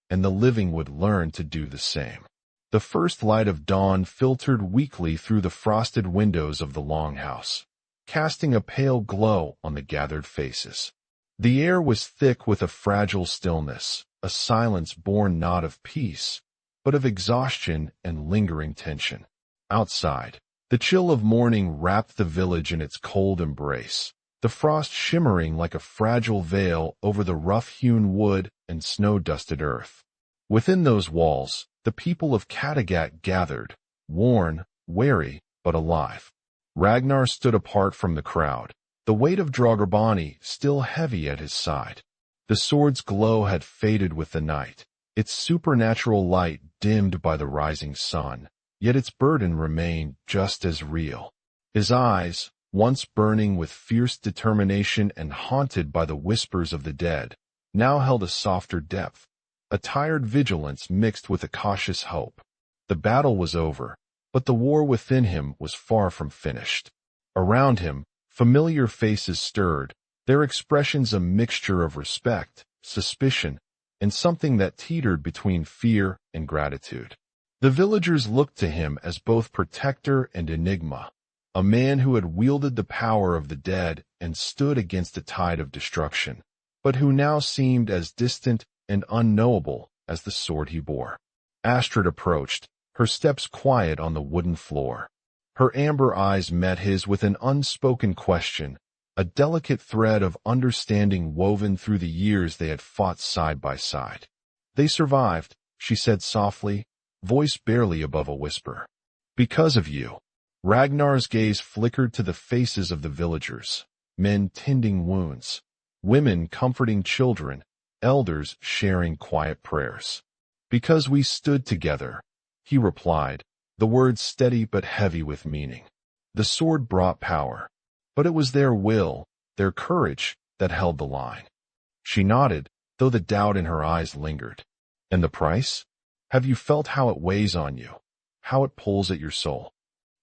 S1: and the living would learn to do the same. The first light of dawn filtered weakly through the frosted windows of the longhouse, casting a pale glow on the gathered faces. The air was thick with a fragile stillness, a silence born not of peace, but of exhaustion and lingering tension. Outside, the chill of morning wrapped the village in its cold embrace, the frost shimmering like a fragile veil over the rough-hewn wood and snow-dusted earth. Within those walls, the people of Kattegat gathered, worn, weary, but alive. Ragnar stood apart from the crowd, the weight of Draugr still heavy at his side. The sword's glow had faded with the night, its supernatural light dimmed by the rising sun, yet its burden remained just as real. His eyes, once burning with fierce determination and haunted by the whispers of the dead, now held a softer depth, a tired vigilance mixed with a cautious hope. The battle was over, but the war within him was far from finished. Around him, familiar faces stirred, their expressions a mixture of respect, suspicion, and something that teetered between fear and gratitude. The villagers looked to him as both protector and enigma, a man who had wielded the power of the dead and stood against a tide of destruction, but who now seemed as distant and unknowable as the sword he bore. Astrid approached, her steps quiet on the wooden floor. Her amber eyes met his with an unspoken question, a delicate thread of understanding woven through the years they had fought side by side. "They survived," she said softly, voice barely above a whisper. "Because of you." Ragnar's gaze flickered to the faces of the villagers, men tending wounds, women comforting children, elders sharing quiet prayers. "Because we stood together," he replied, the words steady but heavy with meaning. The sword brought power, but it was their will, their courage, that held the line. She nodded, though the doubt in her eyes lingered. "And the price? Have you felt how it weighs on you, how it pulls at your soul?"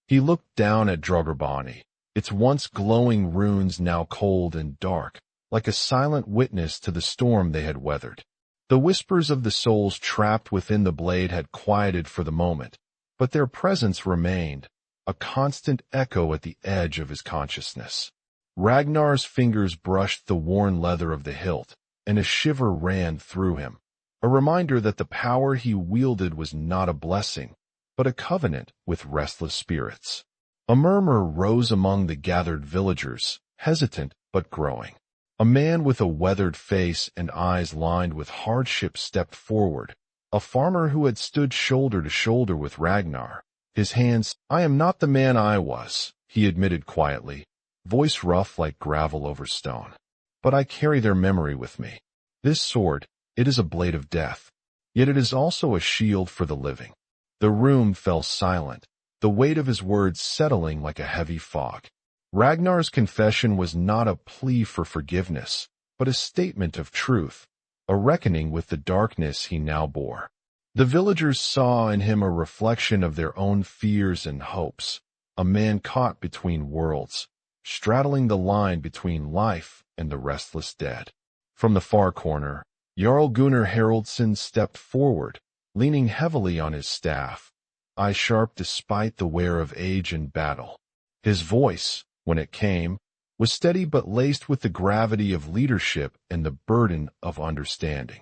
S1: He looked down at Draugr, its once glowing runes now cold and dark, like a silent witness to the storm they had weathered. The whispers of the souls trapped within the blade had quieted for the moment, but their presence remained, a constant echo at the edge of his consciousness. Ragnar's fingers brushed the worn leather of the hilt, and a shiver ran through him, a reminder that the power he wielded was not a blessing, but a covenant with restless spirits. A murmur rose among the gathered villagers, hesitant but growing. A man with a weathered face and eyes lined with hardship stepped forward, a farmer who had stood shoulder to shoulder with Ragnar. His hands, "I am not the man I was," he admitted quietly, voice rough like gravel over stone. "But I carry their memory with me. This sword, it is a blade of death. Yet it is also a shield for the living." The room fell silent, the weight of his words settling like a heavy fog. Ragnar's confession was not a plea for forgiveness, but a statement of truth, a reckoning with the darkness he now bore. The villagers saw in him a reflection of their own fears and hopes, a man caught between worlds, straddling the line between life and the restless dead. From the far corner, Jarl Gunnar Haraldsson stepped forward, leaning heavily on his staff, eye sharp despite the wear of age and battle. His voice, when it came, was steady but laced with the gravity of leadership and the burden of understanding.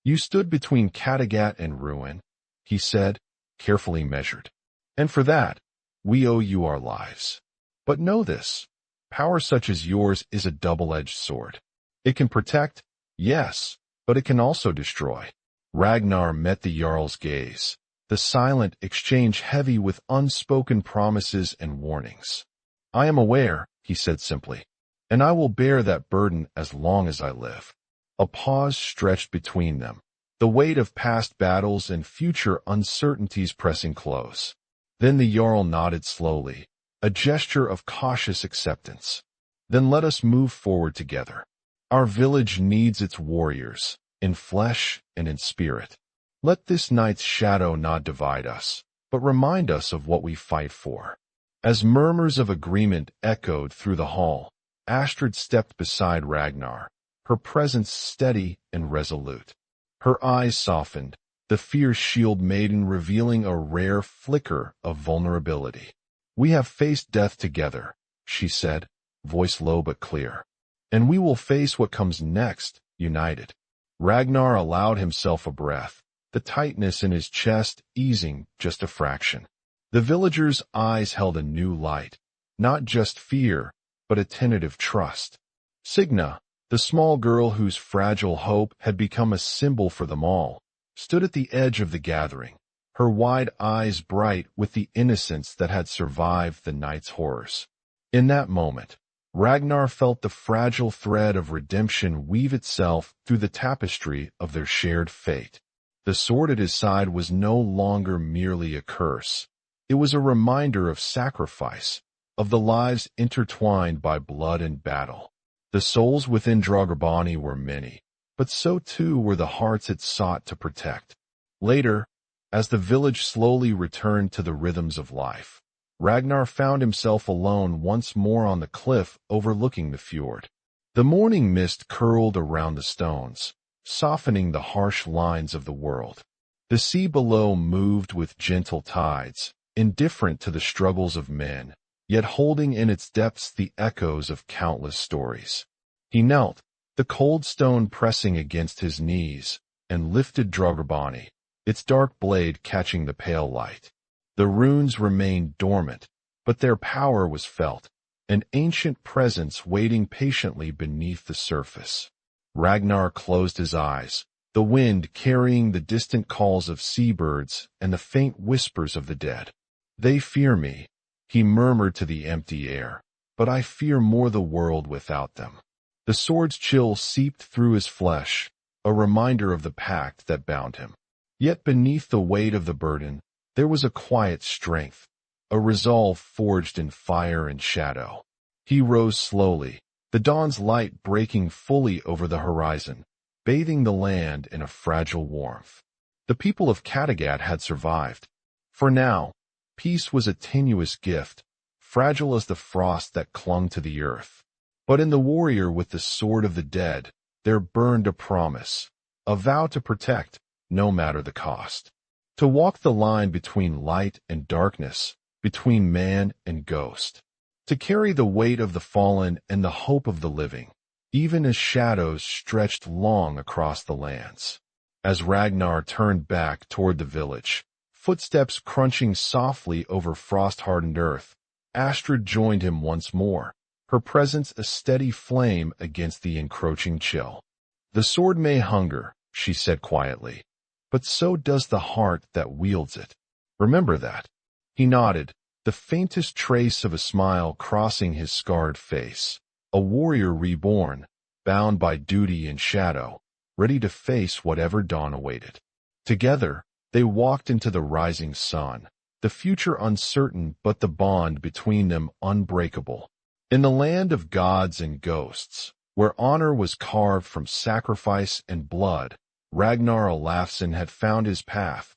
S1: "You stood between Kattegat and ruin," he said, carefully measured. "And for that, we owe you our lives. But know this, power such as yours is a double-edged sword. It can protect, yes, but it can also destroy." Ragnar met the Jarl's gaze, the silent exchange heavy with unspoken promises and warnings. "I am aware," he said simply, "and I will bear that burden as long as I live." A pause stretched between them, the weight of past battles and future uncertainties pressing close. Then the Jarl nodded slowly, a gesture of cautious acceptance. "Then let us move forward together. Our village needs its warriors, in flesh and in spirit. Let this night's shadow not divide us, but remind us of what we fight for." As murmurs of agreement echoed through the hall, Astrid stepped beside Ragnar, her presence steady and resolute. Her eyes softened, the fierce shield maiden revealing a rare flicker of vulnerability. "We have faced death together," she said, voice low but clear. "And we will face what comes next, united." Ragnar allowed himself a breath, the tightness in his chest easing just a fraction. The villagers' eyes held a new light, not just fear, but a tentative trust. Signa, the small girl whose fragile hope had become a symbol for them all, stood at the edge of the gathering, her wide eyes bright with the innocence that had survived the night's horrors. In that moment, Ragnar felt the fragile thread of redemption weave itself through the tapestry of their shared fate. The sword at his side was no longer merely a curse. It was a reminder of sacrifice, of the lives intertwined by blood and battle. The souls within Draugr were many, but so too were the hearts it sought to protect. Later, as the village slowly returned to the rhythms of life, Ragnar found himself alone once more on the cliff overlooking the fjord. The morning mist curled around the stones, softening the harsh lines of the world. The sea below moved with gentle tides, indifferent to the struggles of men, yet holding in its depths the echoes of countless stories. He knelt, the cold stone pressing against his knees, and lifted Draugr, its dark blade catching the pale light. The runes remained dormant, but their power was felt, an ancient presence waiting patiently beneath the surface. Ragnar closed his eyes, the wind carrying the distant calls of seabirds and the faint whispers of the dead. "They fear me," he murmured to the empty air, "but I fear more the world without them." The sword's chill seeped through his flesh, a reminder of the pact that bound him. Yet beneath the weight of the burden, there was a quiet strength, a resolve forged in fire and shadow. He rose slowly, the dawn's light breaking fully over the horizon, bathing the land in a fragile warmth. The people of Kattegat had survived. For now, peace was a tenuous gift, fragile as the frost that clung to the earth. But in the warrior with the sword of the dead, there burned a promise, a vow to protect, no matter the cost. To walk the line between light and darkness, between man and ghost. To carry the weight of the fallen and the hope of the living, even as shadows stretched long across the lands. As Ragnar turned back toward the village, footsteps crunching softly over frost-hardened earth, Astrid joined him once more, her presence a steady flame against the encroaching chill. "The sword may hunger," she said quietly, "but so does the heart that wields it. Remember that." He nodded, the faintest trace of a smile crossing his scarred face. A warrior reborn, bound by duty and shadow, ready to face whatever dawn awaited. Together, they walked into the rising sun, the future uncertain but the bond between them unbreakable. In the land of gods and ghosts, where honor was carved from sacrifice and blood, Ragnar Olafsson had found his path,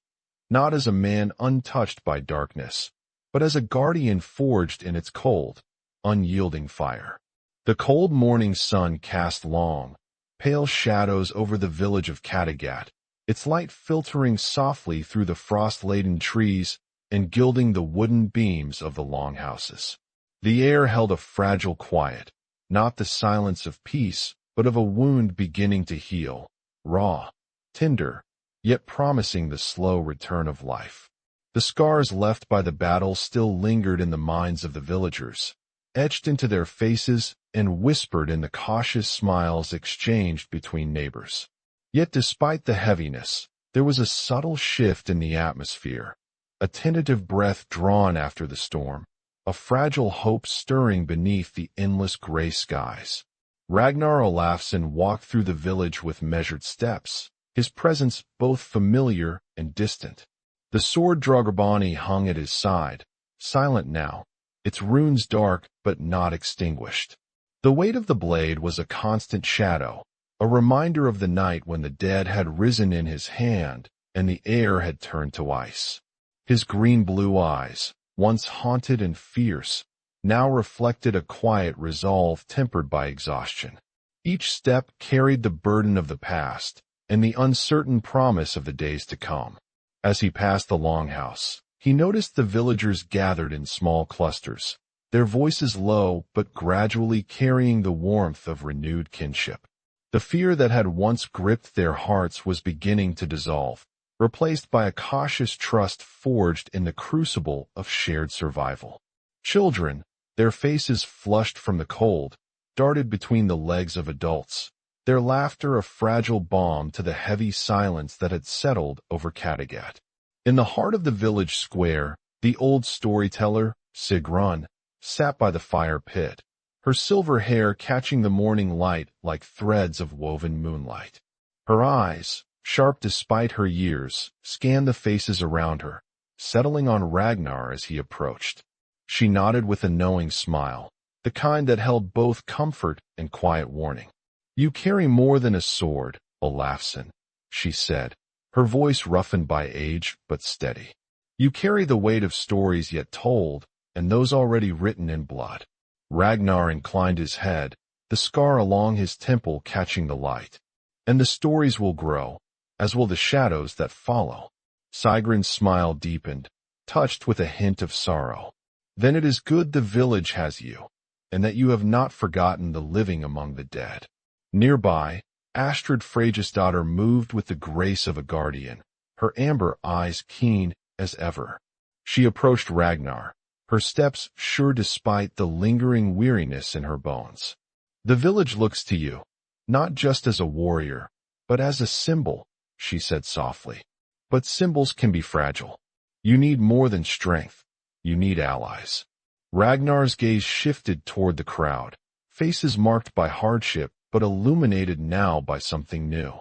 S1: not as a man untouched by darkness, but as a guardian forged in its cold, unyielding fire. The cold morning sun cast long, pale shadows over the village of Kattegat, its light filtering softly through the frost-laden trees and gilding the wooden beams of the longhouses. The air held a fragile quiet, not the silence of peace, but of a wound beginning to heal, raw, tender, yet promising the slow return of life. The scars left by the battle still lingered in the minds of the villagers, etched into their faces and whispered in the cautious smiles exchanged between neighbors. Yet despite the heaviness, there was a subtle shift in the atmosphere, a tentative breath drawn after the storm, a fragile hope stirring beneath the endless gray skies. Ragnar Olafsson walked through the village with measured steps, his presence both familiar and distant. The sword Draugarbani hung at his side, silent now, its runes dark but not extinguished. The weight of the blade was a constant shadow, a reminder of the night when the dead had risen in his hand and the air had turned to ice. His green-blue eyes, once haunted and fierce, now reflected a quiet resolve tempered by exhaustion. Each step carried the burden of the past and the uncertain promise of the days to come. As he passed the longhouse, he noticed the villagers gathered in small clusters, their voices low but gradually carrying the warmth of renewed kinship. The fear that had once gripped their hearts was beginning to dissolve, replaced by a cautious trust forged in the crucible of shared survival. Children, their faces flushed from the cold, darted between the legs of adults, their laughter a fragile balm to the heavy silence that had settled over Kattegat. In the heart of the village square, the old storyteller, Sigrun, sat by the fire pit, her silver hair catching the morning light like threads of woven moonlight. Her eyes, sharp despite her years, scanned the faces around her, settling on Ragnar as he approached. She nodded with a knowing smile, the kind that held both comfort and quiet warning. "You carry more than a sword, Olafsson," she said, her voice roughened by age but steady. "You carry the weight of stories yet told, and those already written in blood." Ragnar inclined his head, the scar along his temple catching the light. "And the stories will grow, as will the shadows that follow." Sigrun's smile deepened, touched with a hint of sorrow. "Then it is good the village has you, and that you have not forgotten the living among the dead." Nearby, Astrid Freyjusdottir moved with the grace of a guardian, her amber eyes keen as ever. She approached Ragnar, her steps sure despite the lingering weariness in her bones. "The village looks to you, not just as a warrior, but as a symbol," she said softly. "But symbols can be fragile. You need more than strength. You need allies." Ragnar's gaze shifted toward the crowd, faces marked by hardship but illuminated now by something new.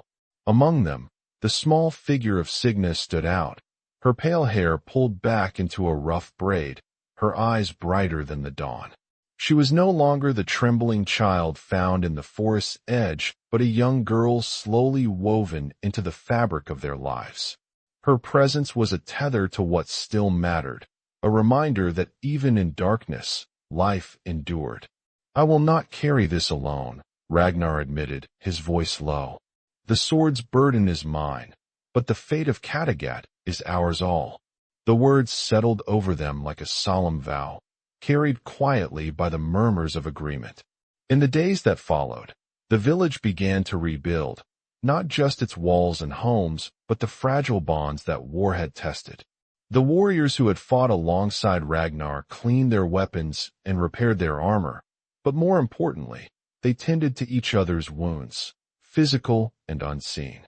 S1: Among them, the small figure of Signa stood out, her pale hair pulled back into a rough braid, her eyes brighter than the dawn. She was no longer the trembling child found in the forest's edge, but a young girl slowly woven into the fabric of their lives. Her presence was a tether to what still mattered, a reminder that even in darkness, life endured. "I will not carry this alone," Ragnar admitted, his voice low. "The sword's burden is mine, but the fate of Kattegat is ours all." The words settled over them like a solemn vow, carried quietly by the murmurs of agreement. In the days that followed, the village began to rebuild, not just its walls and homes, but the fragile bonds that war had tested. The warriors who had fought alongside Ragnar cleaned their weapons and repaired their armor, But more importantly, they tended to each other's wounds, physical and unseen.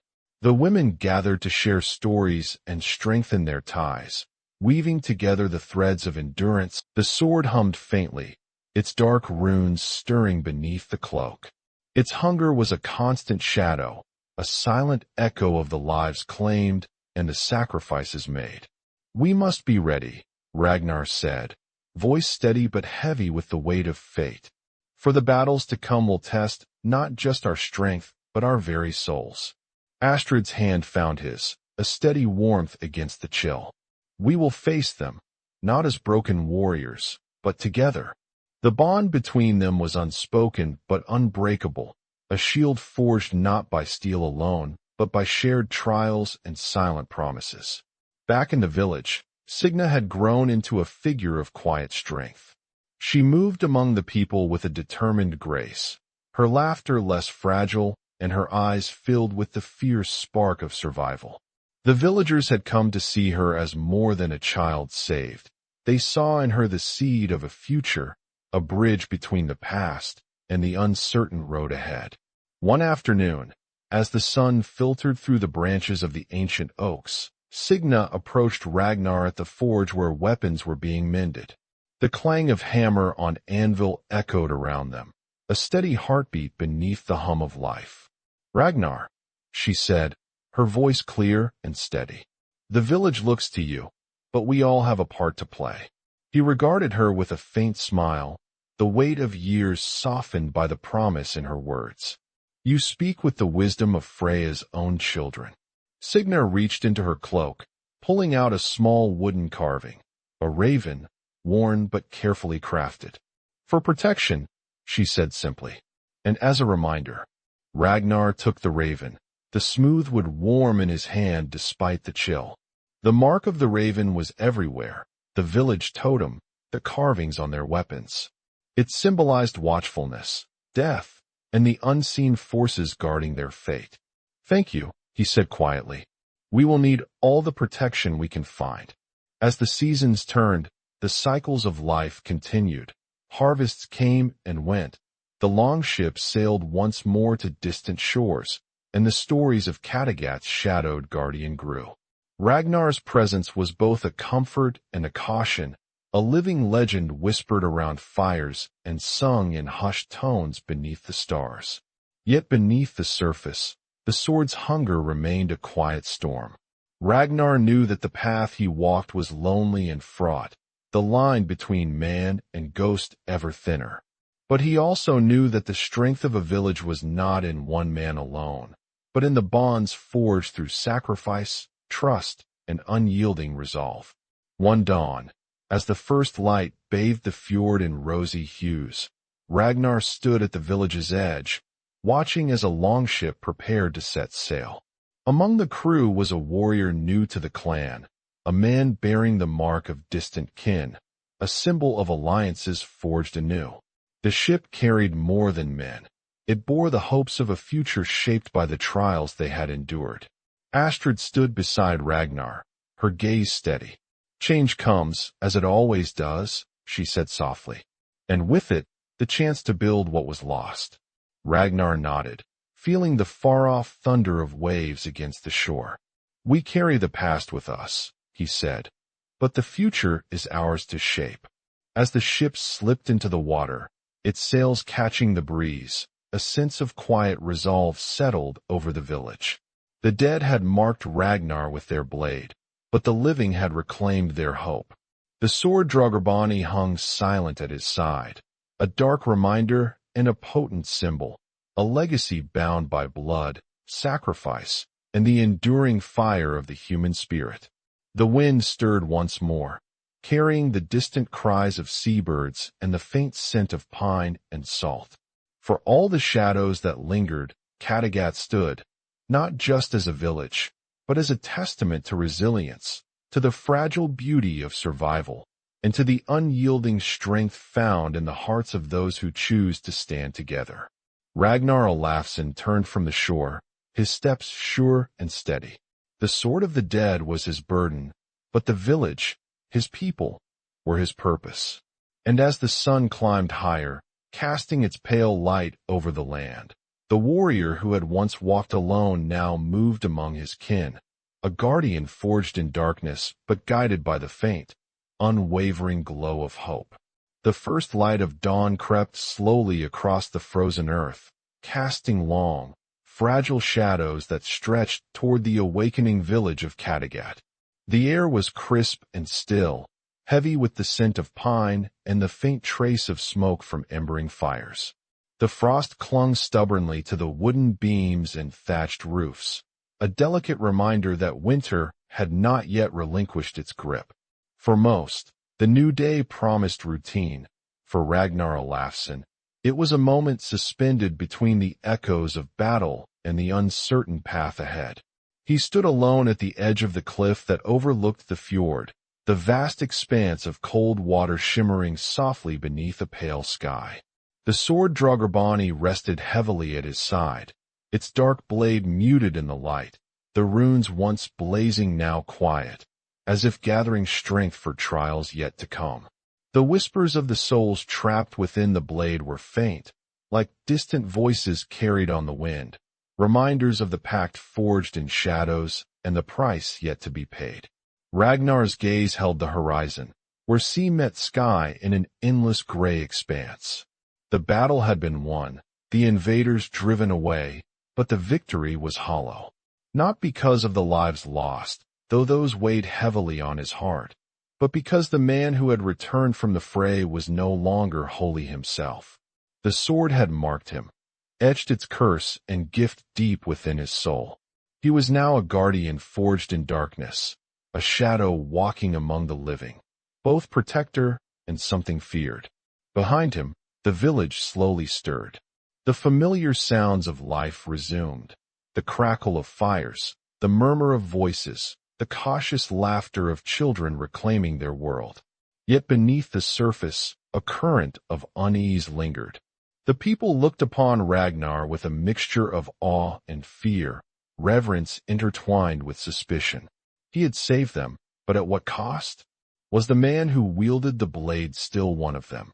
S1: The women gathered to share stories and strengthen their ties, weaving together the threads of endurance. The sword hummed faintly, its dark runes stirring beneath the cloak. Its hunger was a constant shadow, a silent echo of the lives claimed and the sacrifices made. "We must be ready," Ragnar said, voice steady but heavy with the weight of fate. "For the battles to come will test not just our strength, but our very souls." Astrid's hand found his, a steady warmth against the chill. "We will face them, not as broken warriors, but together." The bond between them was unspoken but unbreakable, a shield forged not by steel alone, but by shared trials and silent promises. Back in the village, Signa had grown into a figure of quiet strength. She moved among the people with a determined grace, her laughter less fragile and her eyes filled with the fierce spark of survival. The villagers had come to see her as more than a child saved. They saw in her the seed of a future, a bridge between the past and the uncertain road ahead. One afternoon, as the sun filtered through the branches of the ancient oaks, Signa approached Ragnar at the forge where weapons were being mended. The clang of hammer on anvil echoed around them, a steady heartbeat beneath the hum of life. "Ragnar," she said, her voice clear and steady. "The village looks to you, but we all have a part to play." He regarded her with a faint smile, the weight of years softened by the promise in her words. "You speak with the wisdom of Freya's own children." Signa reached into her cloak, pulling out a small wooden carving, a raven, worn but carefully crafted. "For protection," she said simply. And as a reminder, Ragnar took the raven, the smooth wood warm in his hand despite the chill. The mark of the raven was everywhere, the village totem, the carvings on their weapons. It symbolized watchfulness, death, and the unseen forces guarding their fate. "Thank you," he said quietly. "We will need all the protection we can find." As the seasons turned, the cycles of life continued. Harvests came and went. The longship sailed once more to distant shores, and the stories of Kattegat's shadowed guardian grew. Ragnar's presence was both a comfort and a caution, a living legend whispered around fires and sung in hushed tones beneath the stars. Yet beneath the surface, the sword's hunger remained a quiet storm. Ragnar knew that the path he walked was lonely and fraught, the line between man and ghost ever thinner. But he also knew that the strength of a village was not in one man alone, but in the bonds forged through sacrifice, trust, and unyielding resolve. One dawn, as the first light bathed the fjord in rosy hues, Ragnar stood at the village's edge, watching as a longship prepared to set sail. Among the crew was a warrior new to the clan, a man bearing the mark of distant kin, a symbol of alliances forged anew. The ship carried more than men. It bore the hopes of a future shaped by the trials they had endured. Astrid stood beside Ragnar, her gaze steady. "Change comes, as it always does," she said softly. "And with it, the chance to build what was lost." Ragnar nodded, feeling the far-off thunder of waves against the shore. "We carry the past with us," he said, "but the future is ours to shape." As the ship slipped into the water, its sails catching the breeze, a sense of quiet resolve settled over the village. The dead had marked Ragnar with their blade, but the living had reclaimed their hope. The sword Draugarbani hung silent at his side, a dark reminder and a potent symbol, a legacy bound by blood, sacrifice, and the enduring fire of the human spirit. The wind stirred once more, carrying the distant cries of seabirds and the faint scent of pine and salt. For all the shadows that lingered, Kattegat stood, not just as a village, but as a testament to resilience, to the fragile beauty of survival, and to the unyielding strength found in the hearts of those who choose to stand together. Ragnar Olafsson turned from the shore, his steps sure and steady. The sword of the dead was his burden, but the village, his people, were his purpose. And as the sun climbed higher, casting its pale light over the land. The warrior who had once walked alone now moved among his kin, a guardian forged in darkness but guided by the faint, unwavering glow of hope. The first light of dawn crept slowly across the frozen earth, casting long, fragile shadows that stretched toward the awakening village of Kattegat. The air was crisp and still, heavy with the scent of pine and the faint trace of smoke from embering fires. The frost clung stubbornly to the wooden beams and thatched roofs, a delicate reminder that winter had not yet relinquished its grip. For most, the new day promised routine. For Ragnar Olafsson, it was a moment suspended between the echoes of battle and the uncertain path ahead. He stood alone at the edge of the cliff that overlooked the fjord, the vast expanse of cold water shimmering softly beneath a pale sky. The sword Draugr rested heavily at his side, its dark blade muted in the light, the runes once blazing now quiet, as if gathering strength for trials yet to come. The whispers of the souls trapped within the blade were faint, like distant voices carried on the wind, reminders of the pact forged in shadows and the price yet to be paid. Ragnar's gaze held the horizon, where sea met sky in an endless gray expanse. The battle had been won, the invaders driven away, but the victory was hollow. Not because of the lives lost, though those weighed heavily on his heart, but because the man who had returned from the fray was no longer wholly himself. The sword had marked him, etched its curse and gift deep within his soul. He was now a guardian forged in darkness, a shadow walking among the living, both protector and something feared. Behind him, the village slowly stirred. The familiar sounds of life resumed, the crackle of fires, the murmur of voices, the cautious laughter of children reclaiming their world. Yet beneath the surface, a current of unease lingered. The people looked upon Ragnar with a mixture of awe and fear, reverence intertwined with suspicion. He had saved them, but at what cost? Was the man who wielded the blade still one of them?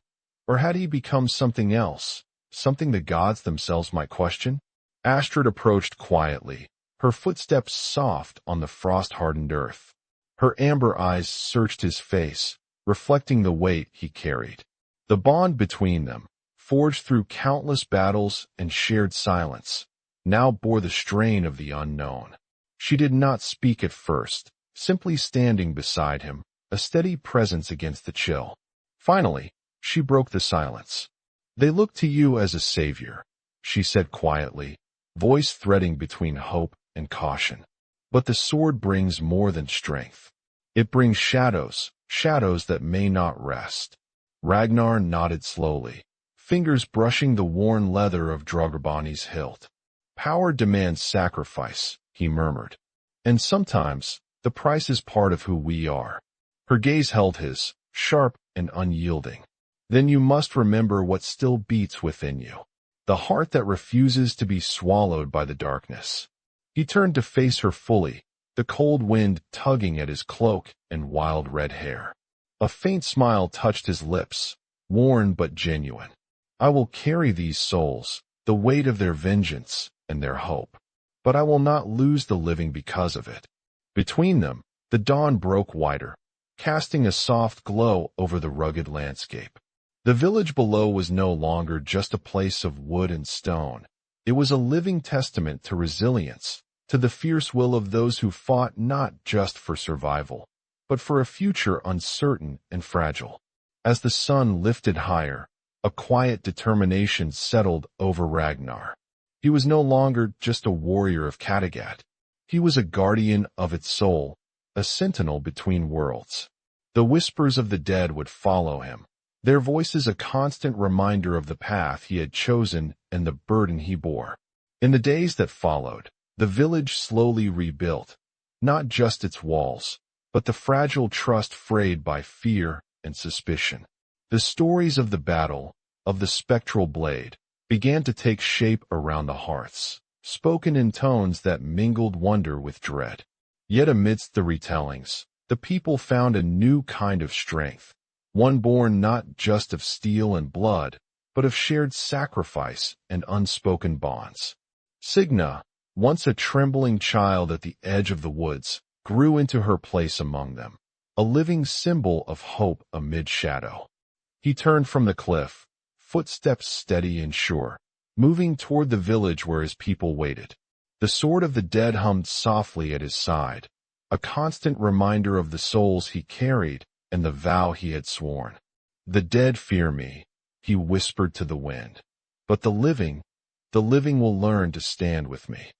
S1: Or had he become something else, something the gods themselves might question? Astrid approached quietly, her footsteps soft on the frost-hardened earth. Her amber eyes searched his face, reflecting the weight he carried. The bond between them, forged through countless battles and shared silence, now bore the strain of the unknown. She did not speak at first, simply standing beside him, a steady presence against the chill. Finally, she broke the silence. "They look to you as a savior," she said quietly, voice threading between hope and caution. "But the sword brings more than strength. It brings shadows, shadows that may not rest." Ragnar nodded slowly, fingers brushing the worn leather of Draugr hilt. "Power demands sacrifice," he murmured. "And sometimes, the price is part of who we are." Her gaze held his, sharp and unyielding. "Then you must remember what still beats within you, the heart that refuses to be swallowed by the darkness." He turned to face her fully, the cold wind tugging at his cloak and wild red hair. A faint smile touched his lips, worn but genuine. "I will carry these souls, the weight of their vengeance and their hope. But I will not lose the living because of it." Between them, the dawn broke wider, casting a soft glow over the rugged landscape. The village below was no longer just a place of wood and stone. It was a living testament to resilience, to the fierce will of those who fought not just for survival, but for a future uncertain and fragile. As the sun lifted higher, a quiet determination settled over Ragnar. He was no longer just a warrior of Kattegat. He was a guardian of its soul, a sentinel between worlds. The whispers of the dead would follow him, their voices a constant reminder of the path he had chosen and the burden he bore. In the days that followed, the village slowly rebuilt, not just its walls, but the fragile trust frayed by fear and suspicion. The stories of the battle, of the spectral blade, began to take shape around the hearths, spoken in tones that mingled wonder with dread. Yet amidst the retellings, the people found a new kind of strength, one born not just of steel and blood, but of shared sacrifice and unspoken bonds. Signa, once a trembling child at the edge of the woods, grew into her place among them, a living symbol of hope amid shadow. He turned from the cliff, footsteps steady and sure, moving toward the village where his people waited. The sword of the dead hummed softly at his side, a constant reminder of the souls he carried and the vow he had sworn. "The dead fear me," he whispered to the wind, "but the living will learn to stand with me."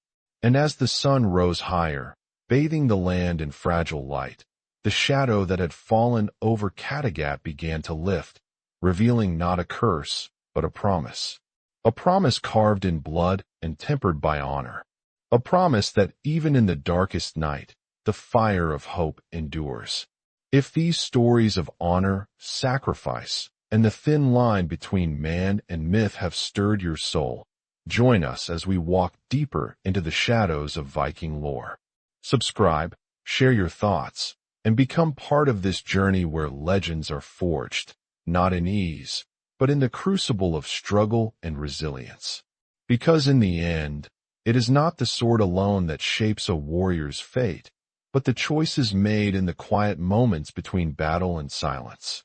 S1: And as the sun rose higher, bathing the land in fragile light, the shadow that had fallen over Kattegat began to lift, revealing not a curse, but a promise. A promise carved in blood and tempered by honor. A promise that even in the darkest night, the fire of hope endures. If these stories of honor, sacrifice, and the thin line between man and myth have stirred your soul, join us as we walk deeper into the shadows of Viking lore. Subscribe, share your thoughts, and become part of this journey where legends are forged, not in ease, but in the crucible of struggle and resilience. Because in the end, it is not the sword alone that shapes a warrior's fate, but the choices made in the quiet moments between battle and silence.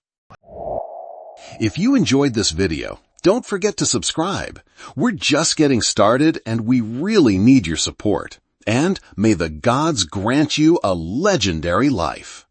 S2: If you enjoyed this video, don't forget to subscribe. We're just getting started and we really need your support. And may the gods grant you a legendary life.